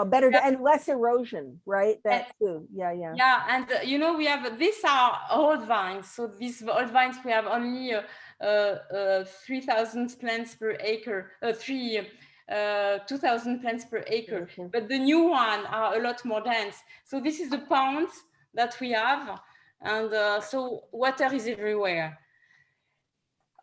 Better and less erosion, right? That too. Yeah.
Yeah, and we have these are old vines. So these old vines we have only 3,000 plants per acre, 2,000 plants per acre. Okay. But the new one are a lot more dense. So this is the pounds that we have, and so water is everywhere.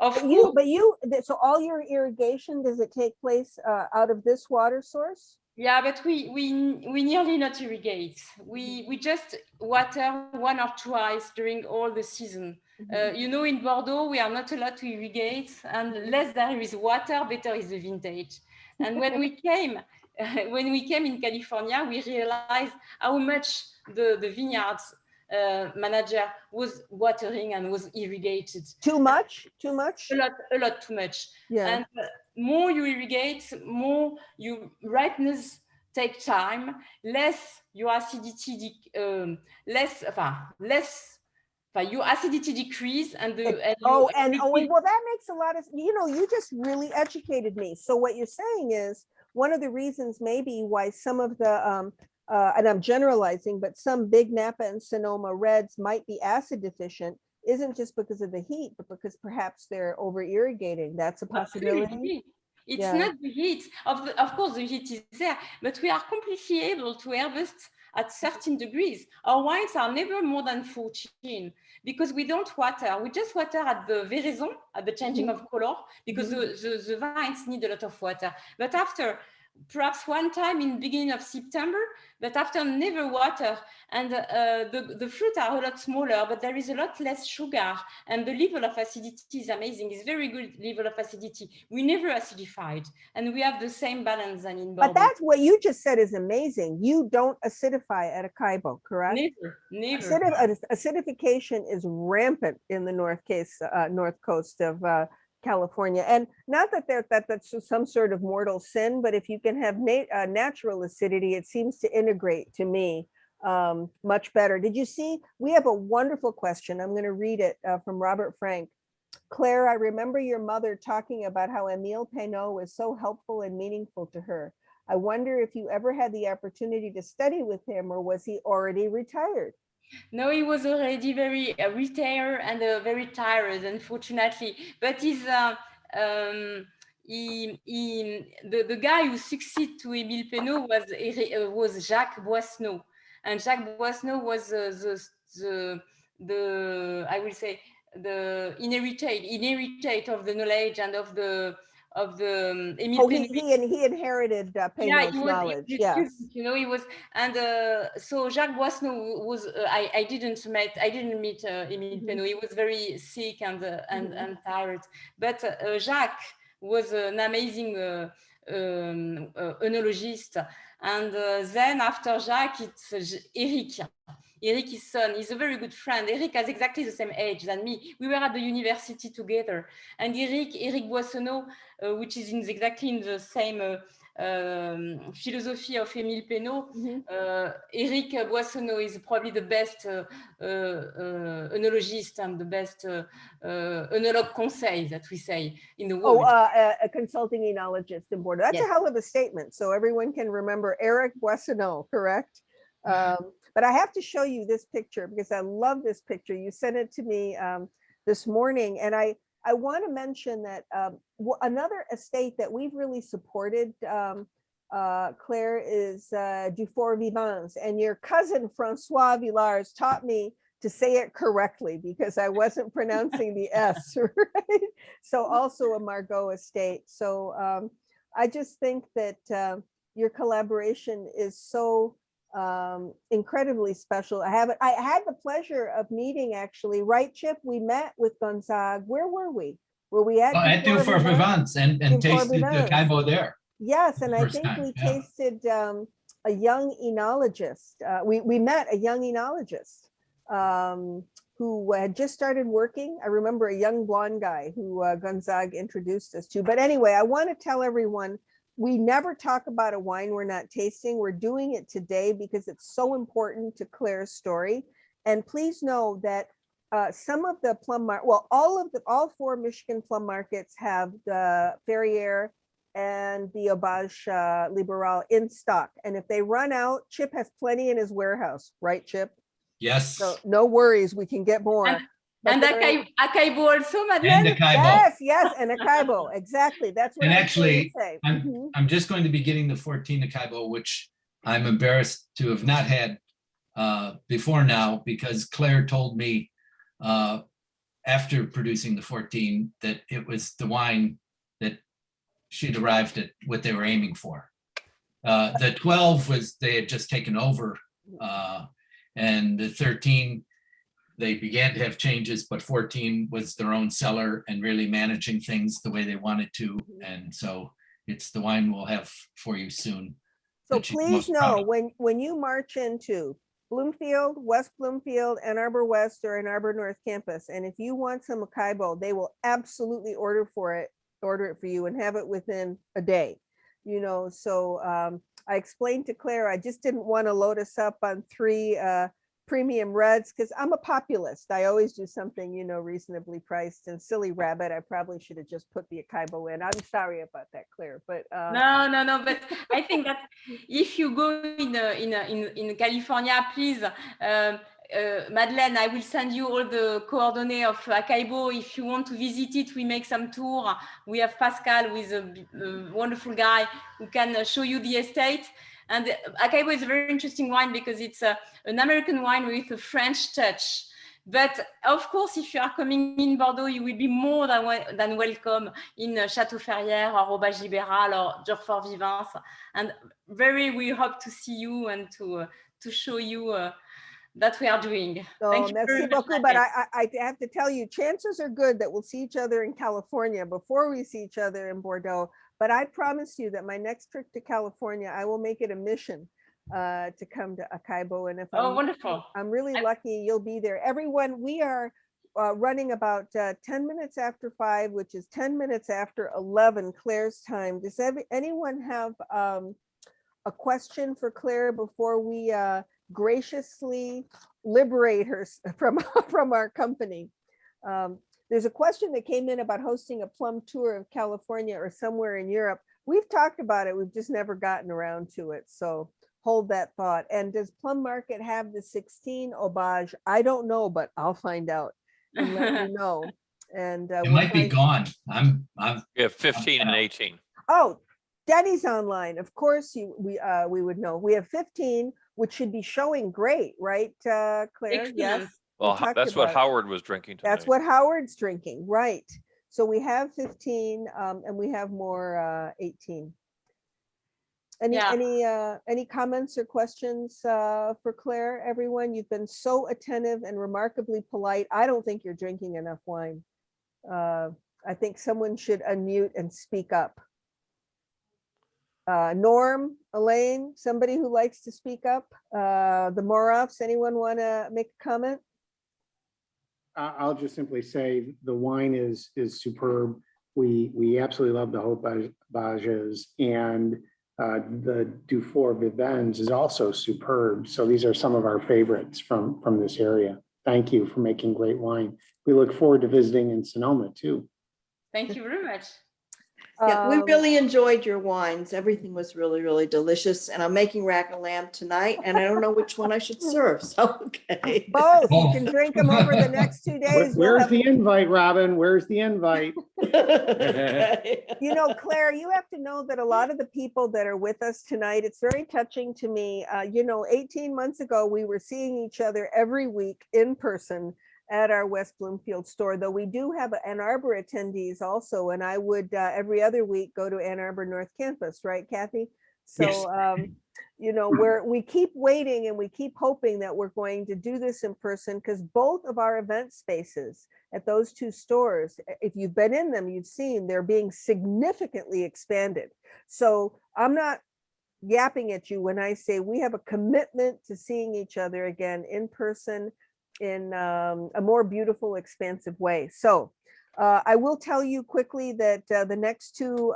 So all your irrigation, does it take place out of this water source?
Yeah, but we nearly not irrigate. We just water 1 or 2 times during all the season. Mm-hmm. In Bordeaux, we are not allowed to irrigate, and less there is water, better is the vintage. And when we came in California, we realized how much the vineyards manager was watering and was irrigated.
Too much? Too much?
A lot too much.
Yeah.
And more you irrigate, more your ripeness take time, less your acidity, your acidity decrease, and well,
that makes a lot of, you just really educated me. So what you're saying is one of the reasons maybe why some of the and I'm generalizing, but some big Napa and Sonoma reds might be acid deficient isn't just because of the heat, but because perhaps they're over irrigating. That's a possibility.
Absolutely. It's not the heat. Of course, the heat is there, but we are completely able to harvest at 13 degrees. Our wines are never more than 14 because we don't water. We just water at the veraison, at the changing of color, because the vines need a lot of water. But after, perhaps one time in beginning of September, but after never water, and the fruit are a lot smaller, but there is a lot less sugar, and the level of acidity is amazing. It's very good level of acidity. We never acidified, and we have the same balance than in Bordeaux.
But that's what you just said is amazing. You don't acidify at Acaibo, correct?
Never.
Acidification is rampant in the north coast of California, and not that that's some sort of mortal sin, but if you can have natural acidity, it seems to integrate to me much better. Did you see? We have a wonderful question. I'm going to read it from Robert Frank. Claire, I remember your mother talking about how Émile Peynaud was so helpful and meaningful to her. I wonder if you ever had the opportunity to study with him, or was he already retired?
No, he was already very retired and very tired, unfortunately. But he's the guy who succeeded to Émile Peynaud was Jacques Boisseneau, and Jacques Boisseneau was the I will say the inherited of the knowledge and of the Émile Peynaud.
He inherited Peynaud's knowledge. Yes,
he was, and so Jacques Boisseneau was. I didn't meet Émile Peynaud. He was very sick and tired. But Jacques was an amazing œnologist. And then after Jacques, it's Eric. Eric, his son, is a very good friend. Eric has exactly the same age than me. We were at the university together. And Eric Boissonneau, which is exactly in the same philosophy of Émile Peynaud, Eric Boissonneau is probably the best œnologist and the best œnologue conseil that we say in the world.
A consulting enologist in Bordeaux. That's a hell of a statement. So everyone can remember Eric Boissonneau, correct? But I have to show you this picture because I love this picture. You sent it to me this morning. And I want to mention that another estate that we've really supported, Claire, is Dufour Vivants. And your cousin, Francois Villars, taught me to say it correctly because I wasn't pronouncing the S, right? So also a Margaux estate. So I just think that your collaboration is so incredibly special. I had the pleasure of meeting, actually, right, Chip? We met with Gonzague. Where were we? Were we at
Dufour Vivants and tasted the Acaibo there?
Yes, and I think we tasted a young enologist. We met a young enologist who had just started working. I remember a young blonde guy who Gonzague introduced us to. But anyway, I want to tell everyone, we never talk about a wine we're not tasting. We're doing it today because it's so important to Claire's story. And please know that some of the plum market, well, all 4 Michigan plum markets have the Ferrier and the Aubage Liberal in stock. And if they run out, Chip has plenty in his warehouse, right, Chip?
Yes.
So no worries, we can get more.
And Acaibo also, Madeleine?
And Acaibo.
Yes, and Acaibo, exactly. That's what
and
I
actually,
say.
I'm just going to be getting the 14 Acaibo, which I'm embarrassed to have not had before now, because Claire told me after producing the 14 that it was the wine that she'd arrived at what they were aiming for. The 12 was they had just taken over, and the 13, they began to have changes, but 14 was their own cellar and really managing things the way they wanted to. And so it's the wine we'll have for you soon.
So
that she's
please
most proud
know,
of.
when you march into Bloomfield, West Bloomfield, Ann Arbor West, or Ann Arbor North Campus, and if you want some acai, they will absolutely order it for you and have it within a day. You know, so I explained to Claire, I just didn't want to load us up on 3 premium reds because I'm a populist. I always do something, you know, reasonably priced. And silly rabbit, I probably should have just put the acai in. I'm sorry about that, Claire, but
no, but I think that if you go in California, please, Madeleine, I will send you all the coordinates of Acai. If you want to visit it, we make some tour. We have Pascal, who is a wonderful guy who can show you the estate. And Acai is a very interesting wine because it's an American wine with a French touch. But of course, if you are coming in Bordeaux, you will be more than welcome in Château Ferrières or Auberge Libéral or Durfort Vivens. And we hope to see you and to show you that we are doing. Thank you very much,
but I have to tell you, chances are good that we'll see each other in California before we see each other in Bordeaux. But I promise you that my next trip to California, I will make it a mission to come to Acai. And if
wonderful.
I'm really lucky, you'll be there. Everyone, we are running about 10 minutes after 5, which is 10 minutes after 11 Claire's time. Does anyone have a question for Claire before we graciously liberate her from our company? There's a question that came in about hosting a plum tour of California or somewhere in Europe. We've talked about it. We've just never gotten around to it. So hold that thought. And does Plum Market have the 16 Auberge? I don't know, but I'll find out and let you know. And
It might be gone.
We have 15 and 18.
Oh, Denny's online. Of course, we would know. We have 15, which should be showing great, right, Claire?
Excellent.
Yes.
Well, that's what Howard was drinking tonight.
That's what Howard's drinking, right? So we have 15, and we have more 18. Any comments or questions for Claire? Everyone, you've been so attentive and remarkably polite. I don't think you're drinking enough wine. I think someone should unmute and speak up. Norm, Elaine, somebody who likes to speak up. The Moroffs, anyone want to make a comment?
I'll just simply say the wine is superb. We absolutely love the Auberges, and the Dufour Vivens is also superb. So these are some of our favorites from this area. Thank you for making great wine. We look forward to visiting in Sonoma too.
Thank you very much.
Yeah, we really enjoyed your wines. Everything was really, really delicious. And I'm making rack and lamb tonight, and I don't know which one I should serve. So, okay.
Both. You can drink them over the next 2 days.
Where's the invite, Robin? Where's the invite?
Okay.
You know, Claire, you have to know that a lot of the people that are with us tonight, it's very touching to me. 18 months ago, we were seeing each other every week in person at our West Bloomfield store, though we do have Ann Arbor attendees also, and I would every other week go to Ann Arbor North Campus, right, Kathy? So, yes. We keep waiting and we keep hoping that we're going to do this in person, because both of our event spaces at those 2 stores, if you've been in them, you've seen they're being significantly expanded. So I'm not yapping at you when I say we have a commitment to seeing each other again in person in a more beautiful, expansive way. So I will tell you quickly that the next 2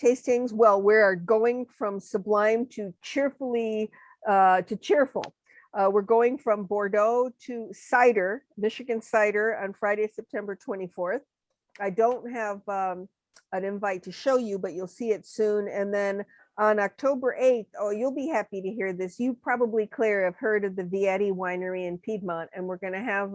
tastings, well, we're going from sublime to cheerful. We're going from Bordeaux to cider, Michigan cider, on Friday, September 24th. I don't have an invite to show you, but you'll see it soon. And then on October 8th, oh, you'll be happy to hear this. You probably, Claire, have heard of the Vietti Winery in Piedmont, and we're going to have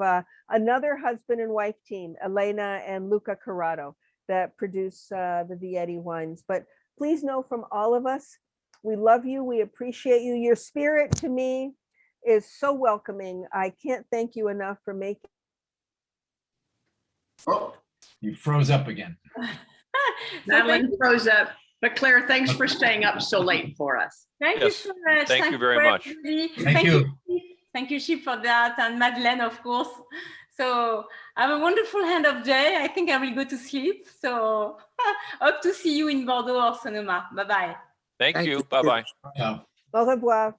another husband and wife team, Elena and Luca Corrado, that produce the Vietti wines. But please know from all of us, we love you. We appreciate you. Your spirit to me is so welcoming. I can't thank you enough for making.
Oh, you froze up again.
Madeline froze up. But Claire, thanks for staying up so late for us.
Thank you so much.
Thank you very much.
Thank you.
Thank you, Chip, for that, and Madeleine, of course. So have a wonderful end of day. I think I will go to sleep. So hope to see you in Bordeaux or Sonoma. Bye-bye.
Thank
Thank
you.
you.
Bye-bye.
Yeah.
Au revoir.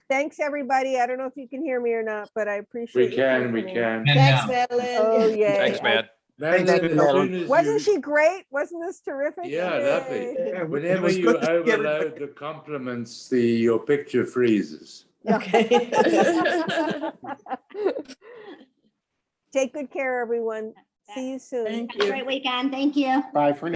Thanks, everybody. I don't know if you can hear me or not, but I appreciate.
We
you
can, we
listening.
can.
And
Thanks,
now,
Madeline.
Oh, yay.
Thanks, man.
Thanks,
Madeline, as
Madeline.
soon as
Wasn't
you-
she great? Wasn't this terrific?
Yeah,
Yay.
lovely.
Yeah, it
Whenever
was
you
good to see
overload
everybody.
the compliments, your picture freezes.
Okay.
Take good care, everyone. See you soon.
Thank
Have a
you.
great weekend. Thank you.
Bye for now.